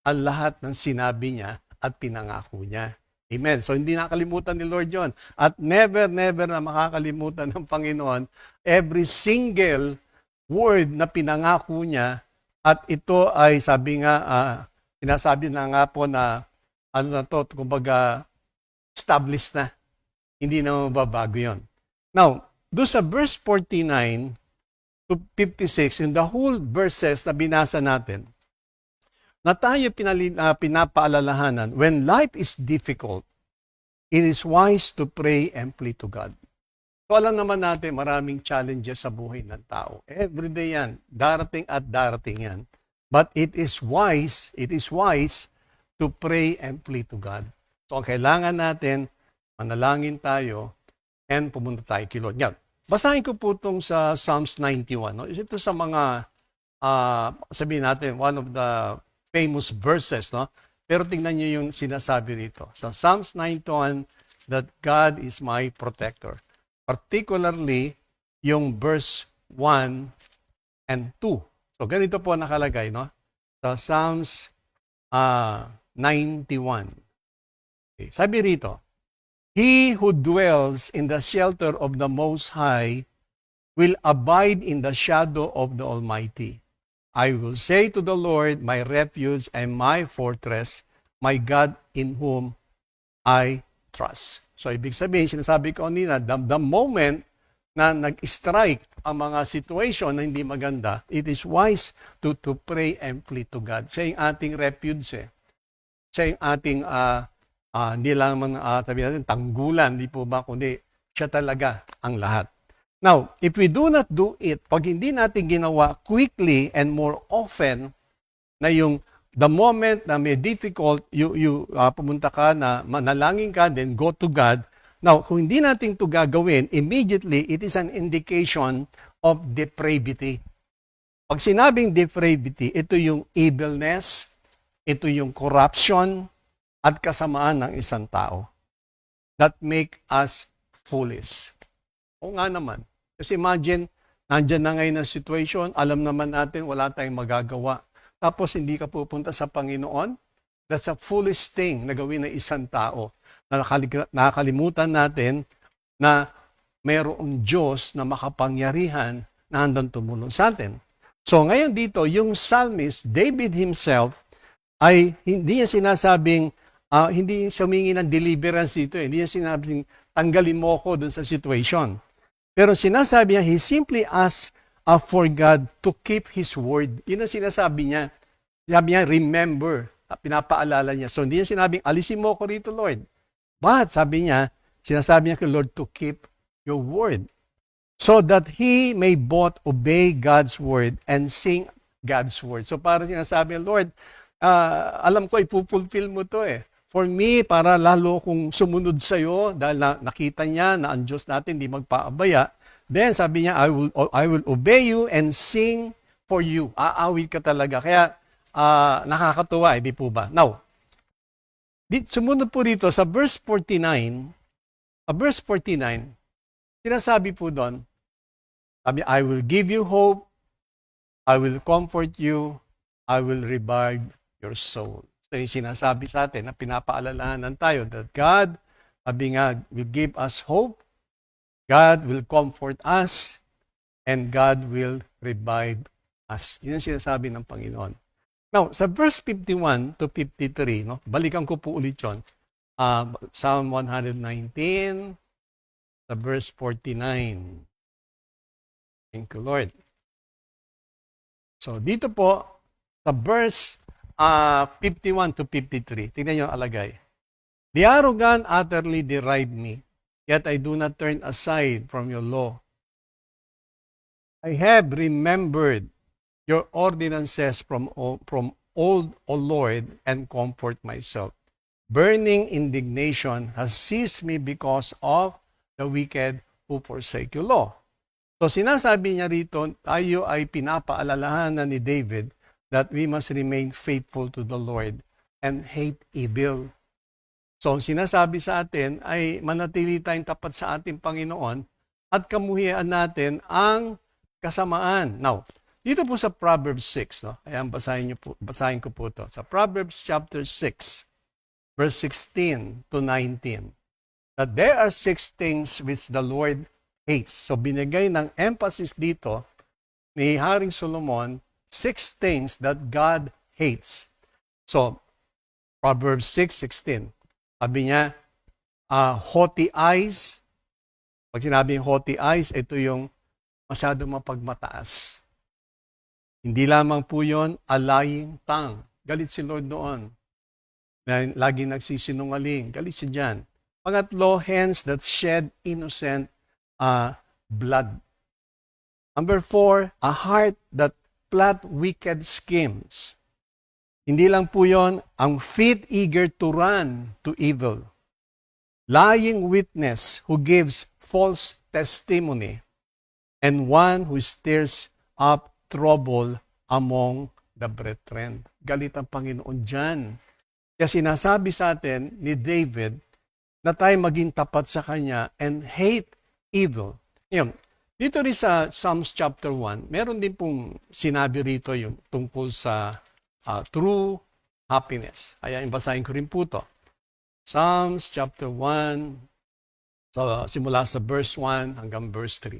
ang lahat ng sinabi niya at pinangako niya. Amen. So hindi nakalimutan ni Lord yon. At never na makakalimutan ng Panginoon every single word na pinangako niya. At ito ay sabi nga, sinasabi na nga po na kumbaga, established na. Hindi na mababago yun. Now, doon sa verse 49 to 56, in the whole verses na binasa natin, na tayo pinapaalalahanan, when life is difficult, it is wise to pray and plead to God. So alam naman natin, maraming challenges sa buhay ng tao. Everyday yan. Darating at darating yan. But it is wise to pray and plead to God. So, ang kailangan natin, manalangin tayo and pumunta tayo kay Lord. Yan. Basahin ko po itong sa Psalms 91. No? Ito sa mga, sabihin natin, one of the famous verses. No? Pero tingnan niyo yung sinasabi dito. Sa Psalms 91, that God is my protector. Particularly, yung verse 1 and 2. So, ganito po nakalagay, no? Sa Psalms 91. Okay. Sabi rito, He who dwells in the shelter of the Most High will abide in the shadow of the Almighty. I will say to the Lord, my refuge and my fortress, my God in whom I trust. So, ibig sabihin, sinasabi ko kanina, the moment na nag-strike ang mga situation na hindi maganda, it is wise to pray and plead to God. Siya yung ating refuge. Siya yung ating, hindi lang sabi natin, tanggulan, di po ba, kundi siya talaga ang lahat. Now, if we do not do it, pag hindi natin ginawa quickly and more often, na yung the moment na may difficult, pumunta ka na manalangin ka, then go to God. Now, kung hindi natin ito gagawin, immediately, it is an indication of depravity. Pag sinabing depravity, ito yung evilness, ito yung corruption, at kasamaan ng isang tao that make us foolish. O nga naman. Kasi imagine, nandyan na ngayon ang situation, alam naman natin, wala tayong magagawa. Tapos hindi ka pupunta sa Panginoon, that's a foolish thing na gawin ng isang tao. Nakakalimutan natin na mayroong Diyos na makapangyarihan na handang tumulong sa atin. So ngayon dito, yung psalmist, David himself, ay hindi niya sinasabing, hindi siya humingi ng deliverance dito. Hindi niya sinasabing, tanggalin mo ko dun sa situation. Pero sinasabi niya, he simply asked for God to keep His word. Yun ang sinasabi niya. Sabi niya, remember. Pinapaalala niya. So hindi niya sinabing, alisin mo ko rito, Lord. But sabi niya, sinasabi niya kay Lord to keep your word. So that he may both obey God's word and sing God's word. So parang sinasabi niya, Lord, alam ko ipupulfill mo to eh. For me, para lalo kong sumunod sa iyo dahil nakita niya na ang Diyos natin di magpaabaya. Then sabi niya, I will obey you and sing for you. Aawit ka talaga. Kaya nakakatuwa, di po ba? Now, sumunod po dito sa verse 49, sinasabi po doon, sabi, I will give you hope, I will comfort you, I will revive your soul. So yung sinasabi sa atin na pinapaalalahanan tayo that God, sabi nga, will give us hope, God will comfort us, and God will revive us. Yun ang sinasabi ng Panginoon. Now, sa verse 51 to 53, no, balikan ko po ulit yun. Psalm 119, sa verse 49. Thank you, Lord. So, dito po, sa verse 51 to 53, tingnan nyo ang alagay. The arrogant utterly deride me, yet I do not turn aside from your law. I have remembered your ordinances from old, O Lord, and comfort myself. Burning indignation has seized me because of the wicked who forsake your law. So sinasabi niya rito, tayo ay pinapaalalahanan ni David that we must remain faithful to the Lord and hate evil. So ang sinasabi sa atin ay manatili tayong tapat sa ating Panginoon at kamuhian natin ang kasamaan. Now, dito po sa Proverbs 6, no? Ayan, basahin ko po ito. Sa Proverbs chapter 6, verse 16 to 19. That there are 6 things which the Lord hates. So binigay ng emphasis dito ni Haring Solomon, 6 things that God hates. So, Proverbs 6:16. Sabi niya, haughty eyes. Pag sinabing haughty eyes, ito yung masyado mapagmataas. Hindi lamang po yun, a lying tongue. Galit si Lord doon. Na laging nagsisinungaling. Galit siya dyan. Pangatlo, hands that shed innocent blood. Number 4, a heart that plot wicked schemes. Hindi lang po yon, ang feet eager to run to evil. Lying witness who gives false testimony, and one who stirs up trouble among the brethren. Galit ang Panginoon dyan. Kaya sinasabi sa atin ni David na tayo maging tapat sa Kanya and hate evil. Ngayon, dito rin sa Psalms chapter 1, meron din pong sinabi rito yung tungkol sa true happiness. Kaya basahin ko rin po ito. Psalms chapter 1, simula sa verse 1 hanggang verse 3.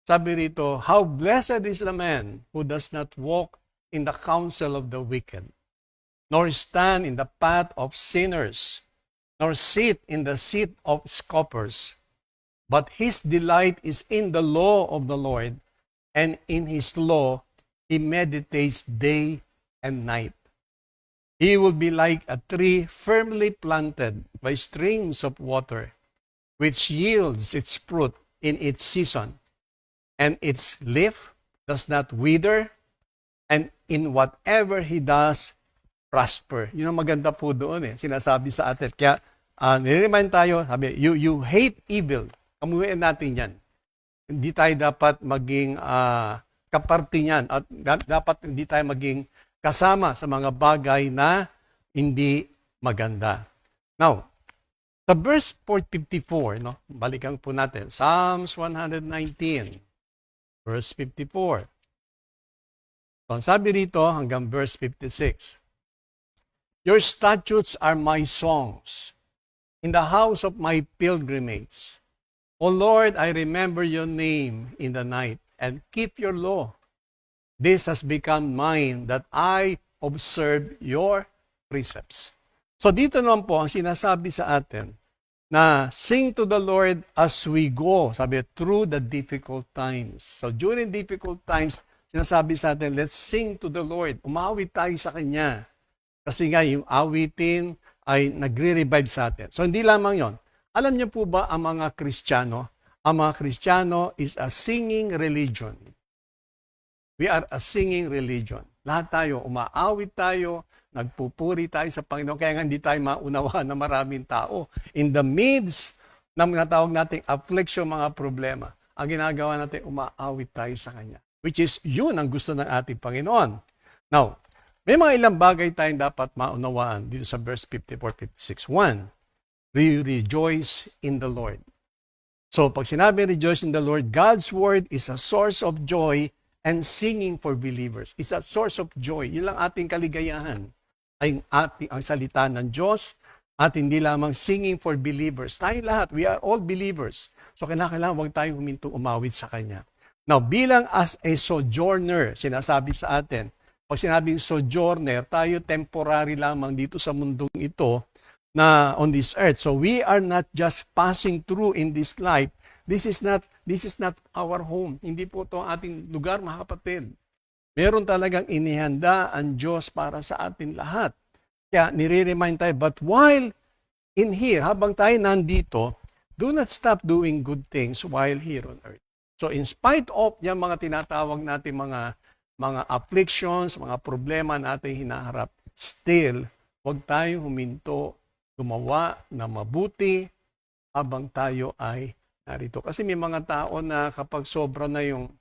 Sabi rito, how blessed is the man who does not walk in the counsel of the wicked, nor stand in the path of sinners, nor sit in the seat of scoffers. But his delight is in the law of the Lord, and in his law he meditates day and night. He will be like a tree firmly planted by streams of water, which yields its fruit in its season, and its leaf does not wither, and in whatever he does, prosper. Yun ang maganda po doon sinasabi sa atin. Kaya, nire-remind tayo, sabi, you hate evil. Kamuhian natin yan. Hindi tayo dapat maging kaparti niyan, at dapat hindi tayo maging kasama sa mga bagay na hindi maganda. Now, sa verse 454, balikan po natin, Psalms 119, verse 54. So, ang sabi rito hanggang verse 56, your statutes are my songs in the house of my pilgrimage. O Lord, I remember your name in the night and keep your law. This has become mine, that I observe your precepts. So dito naman po ang sinasabi sa atin na sing to the Lord as we go, sabi, through the difficult times. So during difficult times, sinasabi sa atin, let's sing to the Lord. Umawit tayo sa Kanya. Kasi nga yung awitin ay nagre-revive sa atin. So hindi lamang yon. Alam niyo po ba ang mga Kristiyano? Ang mga Kristiyano is a singing religion. We are a singing religion. Lahat tayo, umaawit tayo, nagpupuri tayo sa Panginoon, kaya nga hindi tayo maunawaan ng maraming tao. In the midst ng mga tawag nating affliction, mga problema, ang ginagawa natin, umaawit tayo sa Kanya. Which is, yun ang gusto ng ating Panginoon. Now, may mga ilang bagay tayong dapat maunawaan dito sa verse 54-56. 1, we rejoice in the Lord. So, pag sinabi rejoice in the Lord, God's word is a source of joy and singing for believers. It's a source of joy. Yun lang ating kaligayahan. Ay ang salita ng Diyos at hindi lamang singing for believers. Tayo lahat, we are all believers. So, kailangan huwag tayong huminto umawit sa Kanya. Now, bilang as a sojourner, sinasabi sa atin, pag sinabing sojourner, tayo temporary lamang dito sa mundong ito na on this earth. So we are not just passing through in this life. This is not our home. Hindi po ito ang ating lugar, mga kapatid. Meron talagang inihanda ang Diyos para sa atin lahat. Kaya nire-remind tayo, but while in here, habang tayo nandito, do not stop doing good things while here on earth. So in spite of yung mga tinatawag natin mga afflictions, mga problema natin hinaharap, still, huwag tayo huminto, gumawa na mabuti habang tayo ay narito. Kasi may mga tao na kapag sobra na yung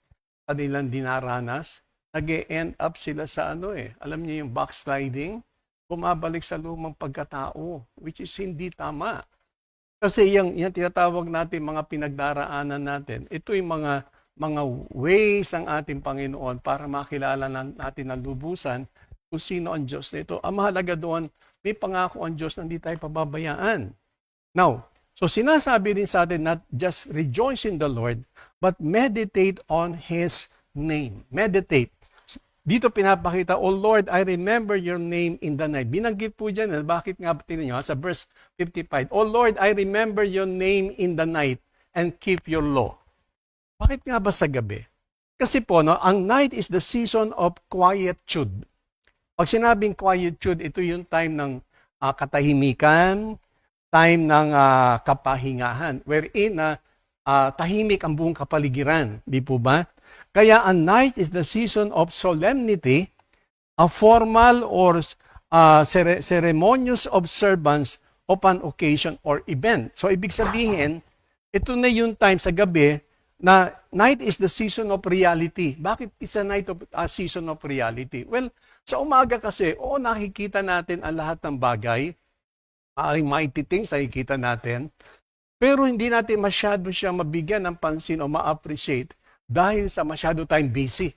kanilang dinaranas, nag-e-end up sila sa alam niyo yung backsliding, bumabalik sa lumang pagkatao, which is hindi tama. Kasi yung tinatawag natin mga pinagdaraanan natin, ito yung mga ways ng ating Panginoon para makilala natin ng lubusan kung sino ang Diyos nito. Ang mahalaga doon, may pangako ang Diyos na hindi tayo pababayaan. Now, so sinasabi din sa atin, not just rejoice in the Lord, but meditate on His name. Meditate. Dito pinapakita, O Lord, I remember your name in the night. Binanggit po dyan, bakit nga tingnan nyo, sa verse 55, O Lord, I remember your name in the night and keep your law. Bakit nga ba sa gabi? Kasi po, ang night is the season of quietude. Pag sinabing quietude, ito yung time ng katahimikan, time ng kapahingahan, wherein tahimik ang buong kapaligiran. Di po ba? Kaya ang night is the season of solemnity, a formal or ceremonious observance of an occasion or event. So, ibig sabihin, ito na yung time sa gabi na night is the season of reality. Bakit is a night of season of reality? Well, sa umaga kasi, nakikita natin ang lahat ng bagay, mighty things nakikita natin, pero hindi natin masyado siya mabigyan ng pansin o ma-appreciate dahil sa masyado tayong busy.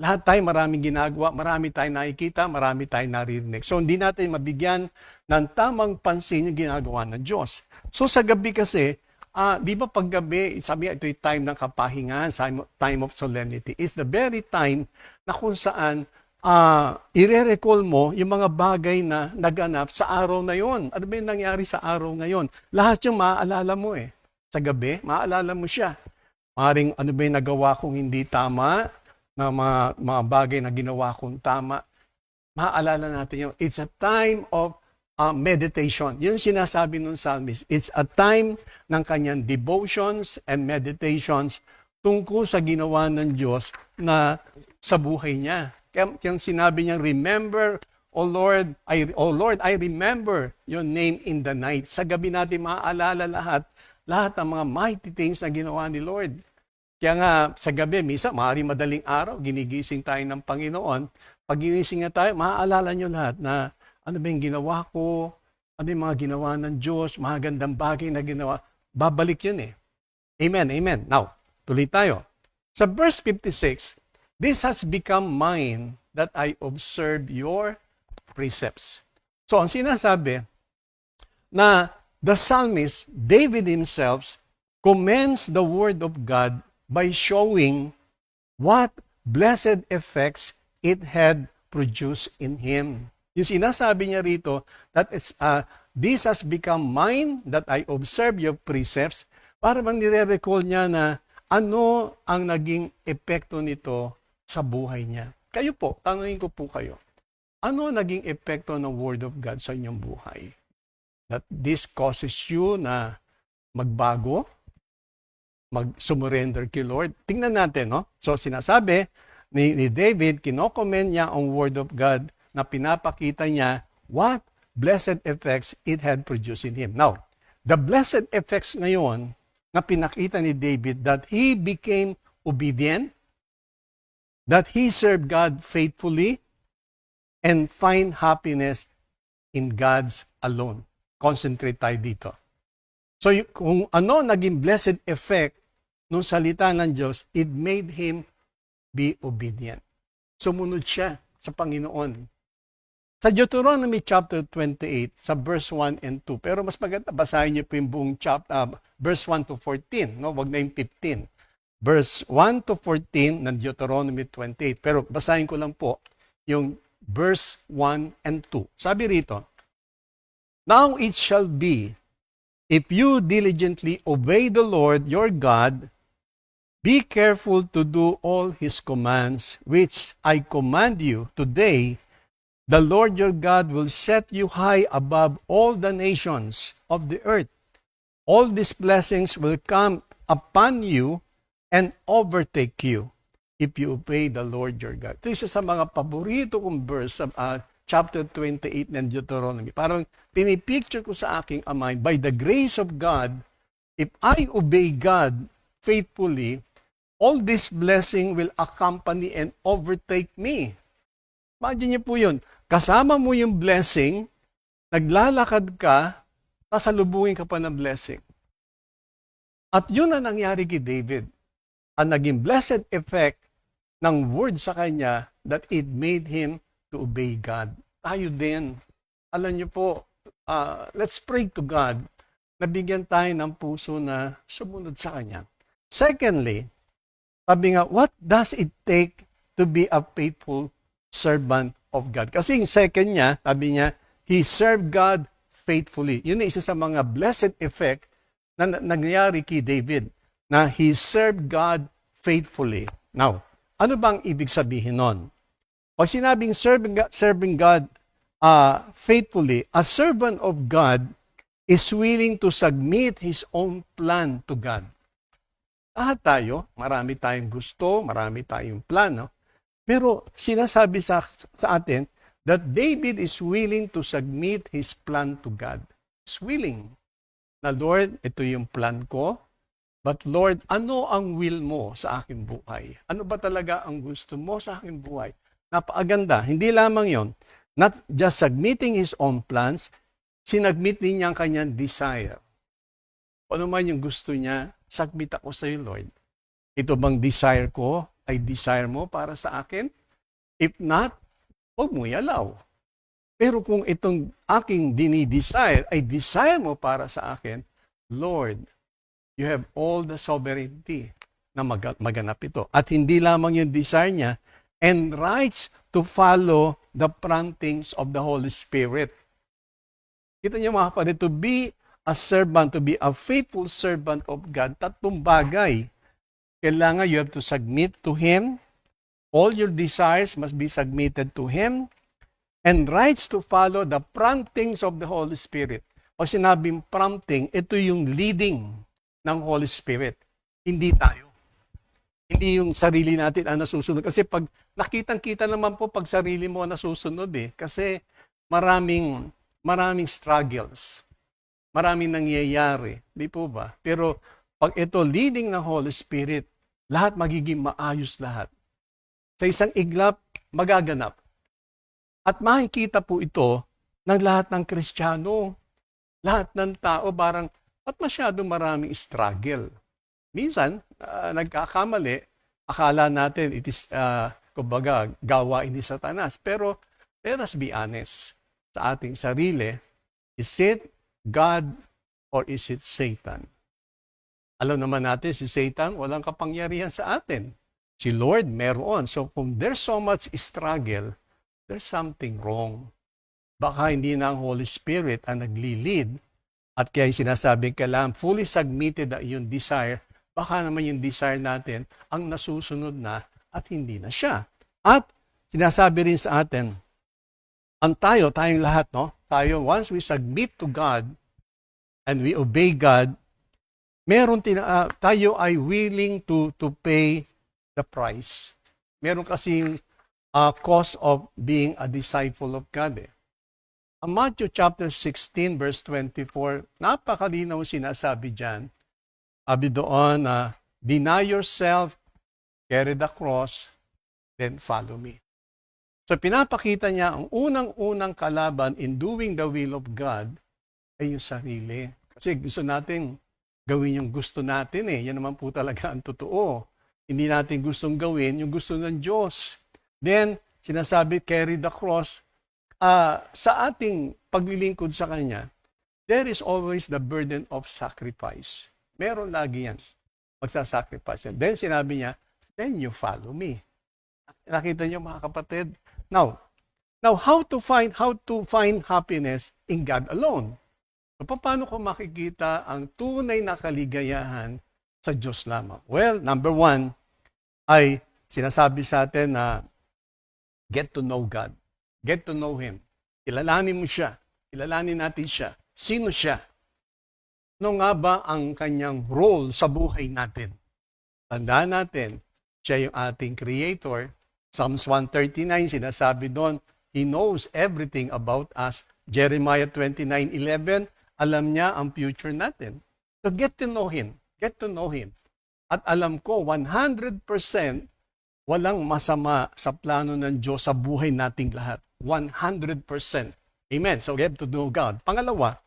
Lahat tayo maraming ginagawa, marami tayong nakikita, marami tayong naririnig. So hindi natin mabigyan ng tamang pansin yung ginagawa ng Diyos. So sa gabi kasi, di ba pag gabi, sabi nga ito yung time ng kapahingan, time of solemnity, is the very time na kung saan ire-recall mo yung mga bagay na naganap sa araw na yon. Ano ba yung nangyari sa araw ngayon? Lahat yung maaalala mo Sa gabi, maaalala mo siya. Maring ano ba yung nagawa kong hindi tama, na mga bagay na ginawa kong tama, maaalala natin yun. It's a time of meditation. Yun sinasabi ng psalmist. It's a time ng kanyang devotions and meditations tungkol sa ginawa ng Diyos na sa buhay niya. Kaya sinabi niya, remember, O Lord, I remember your name in the night. Sa gabi natin maaalala lahat ng mga mighty things na ginawa ni Lord. Kaya nga, sa gabi, misa, maaaring madaling araw, ginigising tayo ng Panginoon. Pag ginising nga tayo, maaalala nyo lahat na ano ba yung ginawa ko, ano yung mga ginawa ng Diyos, mga gandang bagay na ginawa. Babalik yun Amen, amen. Now, tuloy tayo. Sa verse 56, this has become mine that I observe your precepts. So, ang sinasabi na the psalmist, David himself, commends the word of God by showing what blessed effects it had produced in him. Yung sinasabi niya rito, that is, this has become mine, that I observe your precepts, para bang nire-recall niya na ano ang naging epekto nito sa buhay niya. Kayo po, tanungin ko po kayo, ano naging epekto ng Word of God sa inyong buhay? That this causes you na magbago, mag-surrender kay Lord. Tingnan natin, So, sinasabi ni David, kinokomment niya ang Word of God na pinapakita niya what blessed effects it had produced in him. Now, the blessed effects ngayon na pinakita ni David that he became obedient, that he served God faithfully, and find happiness in God's alone. Concentrate tayo dito. So, kung ano naging blessed effect nung salita ng Diyos, it made him be obedient. Sumunod siya sa Panginoon. Sa Deuteronomy chapter 28, sa verse 1 and 2, pero mas maganda, basahin niyo po yung buong verse 1 to 14, wag na yung 15. Verse 1 to 14 ng Deuteronomy 28, pero basahin ko lang po yung verse 1 and 2. Sabi rito, now it shall be, if you diligently obey the Lord your God, be careful to do all His commands, which I command you today, the Lord your God will set you high above all the nations of the earth. All these blessings will come upon you and overtake you if you obey the Lord your God. Ito isa sa mga paborito kong verse sa chapter 28 ng Deuteronomy. Parang pinipicture ko sa aking mind, by the grace of God, if I obey God faithfully, all this blessing will accompany and overtake me. Imagine niyo po yun. Kasama mo yung blessing, naglalakad ka, sasalubungin ka pa ng blessing. At yun ang nangyari kay David. Ang naging blessed effect ng word sa kanya that it made him to obey God. Tayo din. Alam niyo po, let's pray to God na bigyan tayo ng puso na sumunod sa Kanya. Secondly, sabi nga, what does it take to be a faithful servant of God? Kasi yung second niya, sabi niya, he served God faithfully. Yun ay isa sa mga blessed effect na nangyari kay David, na he served God faithfully. Now, ano bang ibig sabihin nun? Pag sinabing serving God faithfully, a servant of God is willing to submit his own plan to God. Lahat tayo, marami tayong gusto, marami tayong plano, pero sinasabi sa atin, that David is willing to submit his plan to God. He's willing. Na Lord, ito yung plan ko. But Lord, ano ang will mo sa aking buhay? Ano ba talaga ang gusto mo sa aking buhay? Napakaganda. Hindi lamang yon. Not just submitting his own plans, sinagmit din niya ang kanyang desire. Ano man yung gusto niya, submit ako sa iyo, Lord. Ito bang desire ko ay desire mo para sa akin? If not, huwag mo i-allow. Pero kung itong aking dinidesire ay desire mo para sa akin, Lord, you have all the sovereignty na maganap ito. At hindi lamang yung desire niya, and rights to follow the promptings of the Holy Spirit. Kita niyo mga kapatid, to be a servant, to be a faithful servant of God, tatlong bagay. Kailangan you have to submit to Him. All your desires must be submitted to Him. And rights to follow the promptings of the Holy Spirit. Pag sinabing prompting, ito yung leading ng Holy Spirit. Hindi tayo. Hindi yung sarili natin ang nasusunod. Kasi pag nakitang-kita naman po pag sarili mo ang nasusunod Kasi maraming struggles. Maraming nangyayari. Di po ba? Pero pag ito leading ng Holy Spirit, lahat magiging maayos lahat. Sa isang iglap, magaganap. At makikita po ito ng lahat ng Kristiyano. Lahat ng tao, parang, ba't masyado maraming struggle? Minsan, nagkakamali, akala natin it is, kumbaga, gawain ni Satanas. Pero, let us be honest sa ating sarili. Is it God or is it Satan? Alam naman natin, si Satan, walang kapangyarihan sa atin. Si Lord, meron. So, kung there's so much struggle, there's something wrong. Baka hindi na ang Holy Spirit ang nagli-lead at kaya sinasabing kailangan fully submitted na yung desire, baka naman yung desire natin ang nasusunod na at hindi na siya. At sinasabi rin sa atin, tayong lahat, no? Tayo, once we submit to God and we obey God, tayo ay willing to pay the price. Meron kasing cost of being a disciple of God. Ang Matthew chapter 16 verse 24, napakalinaw sinasabi dyan. Sabi doon na, deny yourself, carry the cross, then follow me. So pinapakita niya ang unang-unang kalaban in doing the will of God ay yung sarili. Kasi gusto natin gawin yung gusto natin Yan naman po talaga ang totoo. Hindi natin gustong gawin yung gusto ng Diyos. Then, sinasabi, carry the cross. Sa ating paglilingkod sa Kanya, there is always the burden of sacrifice. Meron lagi yan. Magsasacrifice yan. Then, sinabi niya, then you follow me. Nakita niyo mga kapatid? Now, how to find happiness in God alone? So, paano ko makikita ang tunay na kaligayahan sa Diyos lamang? Well, number one, ay sinasabi sa atin na get to know God. Get to know Him. Kilalanin mo siya. Kilalanin natin siya. Sino siya? Ano nga ba ang kanyang role sa buhay natin? Tandaan natin, siya yung ating Creator. Psalms 139, sinasabi doon, He knows everything about us. Jeremiah 29:11, alam niya ang future natin. So get to know Him. Get to know Him. At alam ko, 100% walang masama sa plano ng Diyos sa buhay nating lahat. 100%. Amen. So we have to know God. Pangalawa,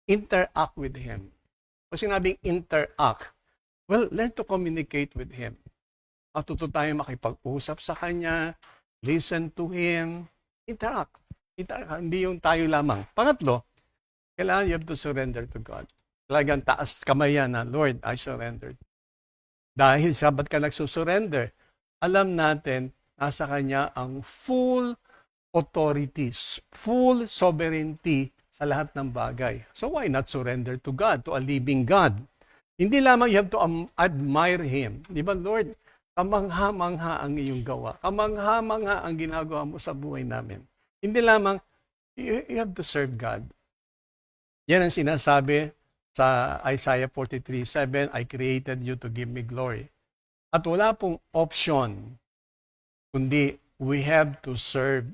interact with Him. Pag sinabing interact, well, learn to communicate with Him. Matuto tayo makipag-usap sa Kanya, listen to Him, interact. Hindi yung tayo lamang. Pangatlo, kailangan you have to surrender to God. Talagang taas kamay yan na, Lord, I surrendered. Dahil sabat ka nagsusurrender, alam natin, nasa Kanya ang full authority, full sovereignty sa lahat ng bagay. So why not surrender to God, to a living God? Hindi lamang you have to admire Him. Di ba, Lord, kamangha-mangha ang iyong gawa. Kamangha-mangha ang ginagawa mo sa buhay namin. Hindi lamang, you have to serve God. Yan ang sinasabi sa Isaiah 43:7, I created you to give me glory. At wala pong option, kundi we have to serve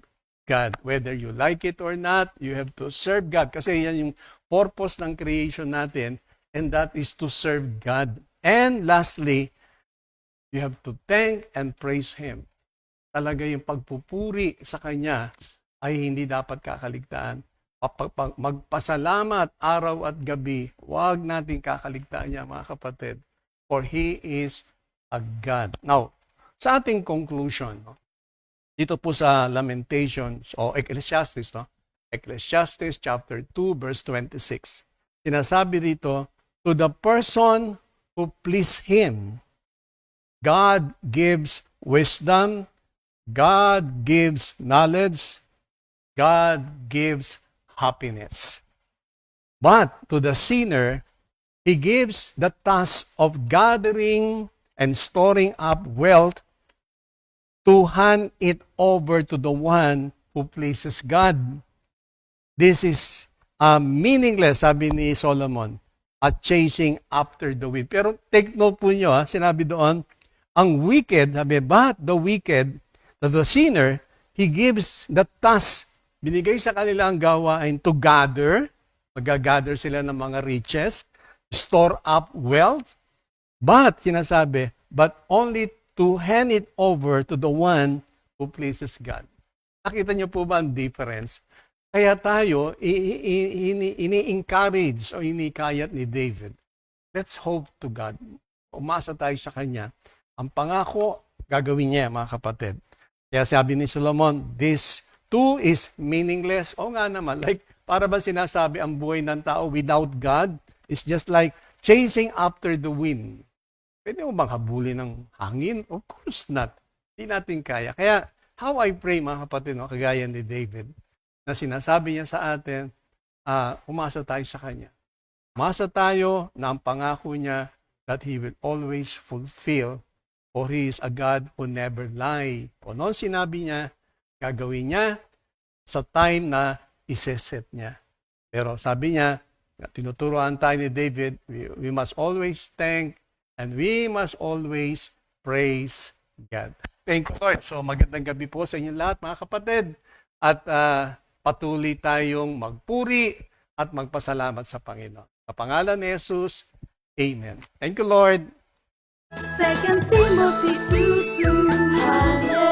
God. Whether you like it or not, you have to serve God. Kasi yan yung purpose ng creation natin, and that is to serve God. And lastly, you have to thank and praise Him. Talaga yung pagpupuri sa Kanya ay hindi dapat kakaligtaan. Magpasalamat araw at gabi, huwag natin kakaligtaan niya, mga kapatid. For He is a God. Now, sa ating conclusion, no? Dito po sa Lamentations o Ecclesiastes, no? Ecclesiastes chapter 2 verse 26. Sinasabi dito, to the person who please Him, God gives wisdom, God gives knowledge, God gives happiness. But to the sinner, He gives the task of gathering and storing up wealth to hand it over to the one who pleases God. This is meaningless, sabi ni Solomon, at chasing after the wind. Pero take note po nyo, sinabi doon, ang wicked, sabi, but the wicked, the sinner, he gives the task, binigay sa kanila ang gawain to gather, mag-gather sila ng mga riches, store up wealth, but, sinasabi, but only to hand it over to the one who pleases God. Nakita niyo po ba ang difference? Kaya tayo, ini-encourage o inikayat ni David, let's hope to God. Umasa tayo sa Kanya. Ang pangako, gagawin niya, mga kapatid. Kaya sabi ni Solomon, this too is meaningless. O nga naman, like, para ba sinasabi ang buhay ng tao without God is just like chasing after the wind. Pwede mo bang habulin ng hangin? Of course not. Hindi natin kaya. Kaya, how I pray, mga kapatid, no, kagaya ni David, na sinasabi niya sa atin, umasa tayo sa Kanya. Umasa tayo na ang pangako niya that He will always fulfill, for He is a God who never lie. O noon sinabi niya, gagawin niya sa time na iseset niya. Pero sabi niya, tinuturoan tayo ni David, we must always thank and we must always praise God. Thank you, Lord. So magandang gabi po sa inyo lahat, mga kapatid. At patuloy tayong magpuri at magpasalamat sa Panginoon. Sa pangalan ni Jesus, Amen. Thank you, Lord. 2 Timothy 2:2. Hallelujah.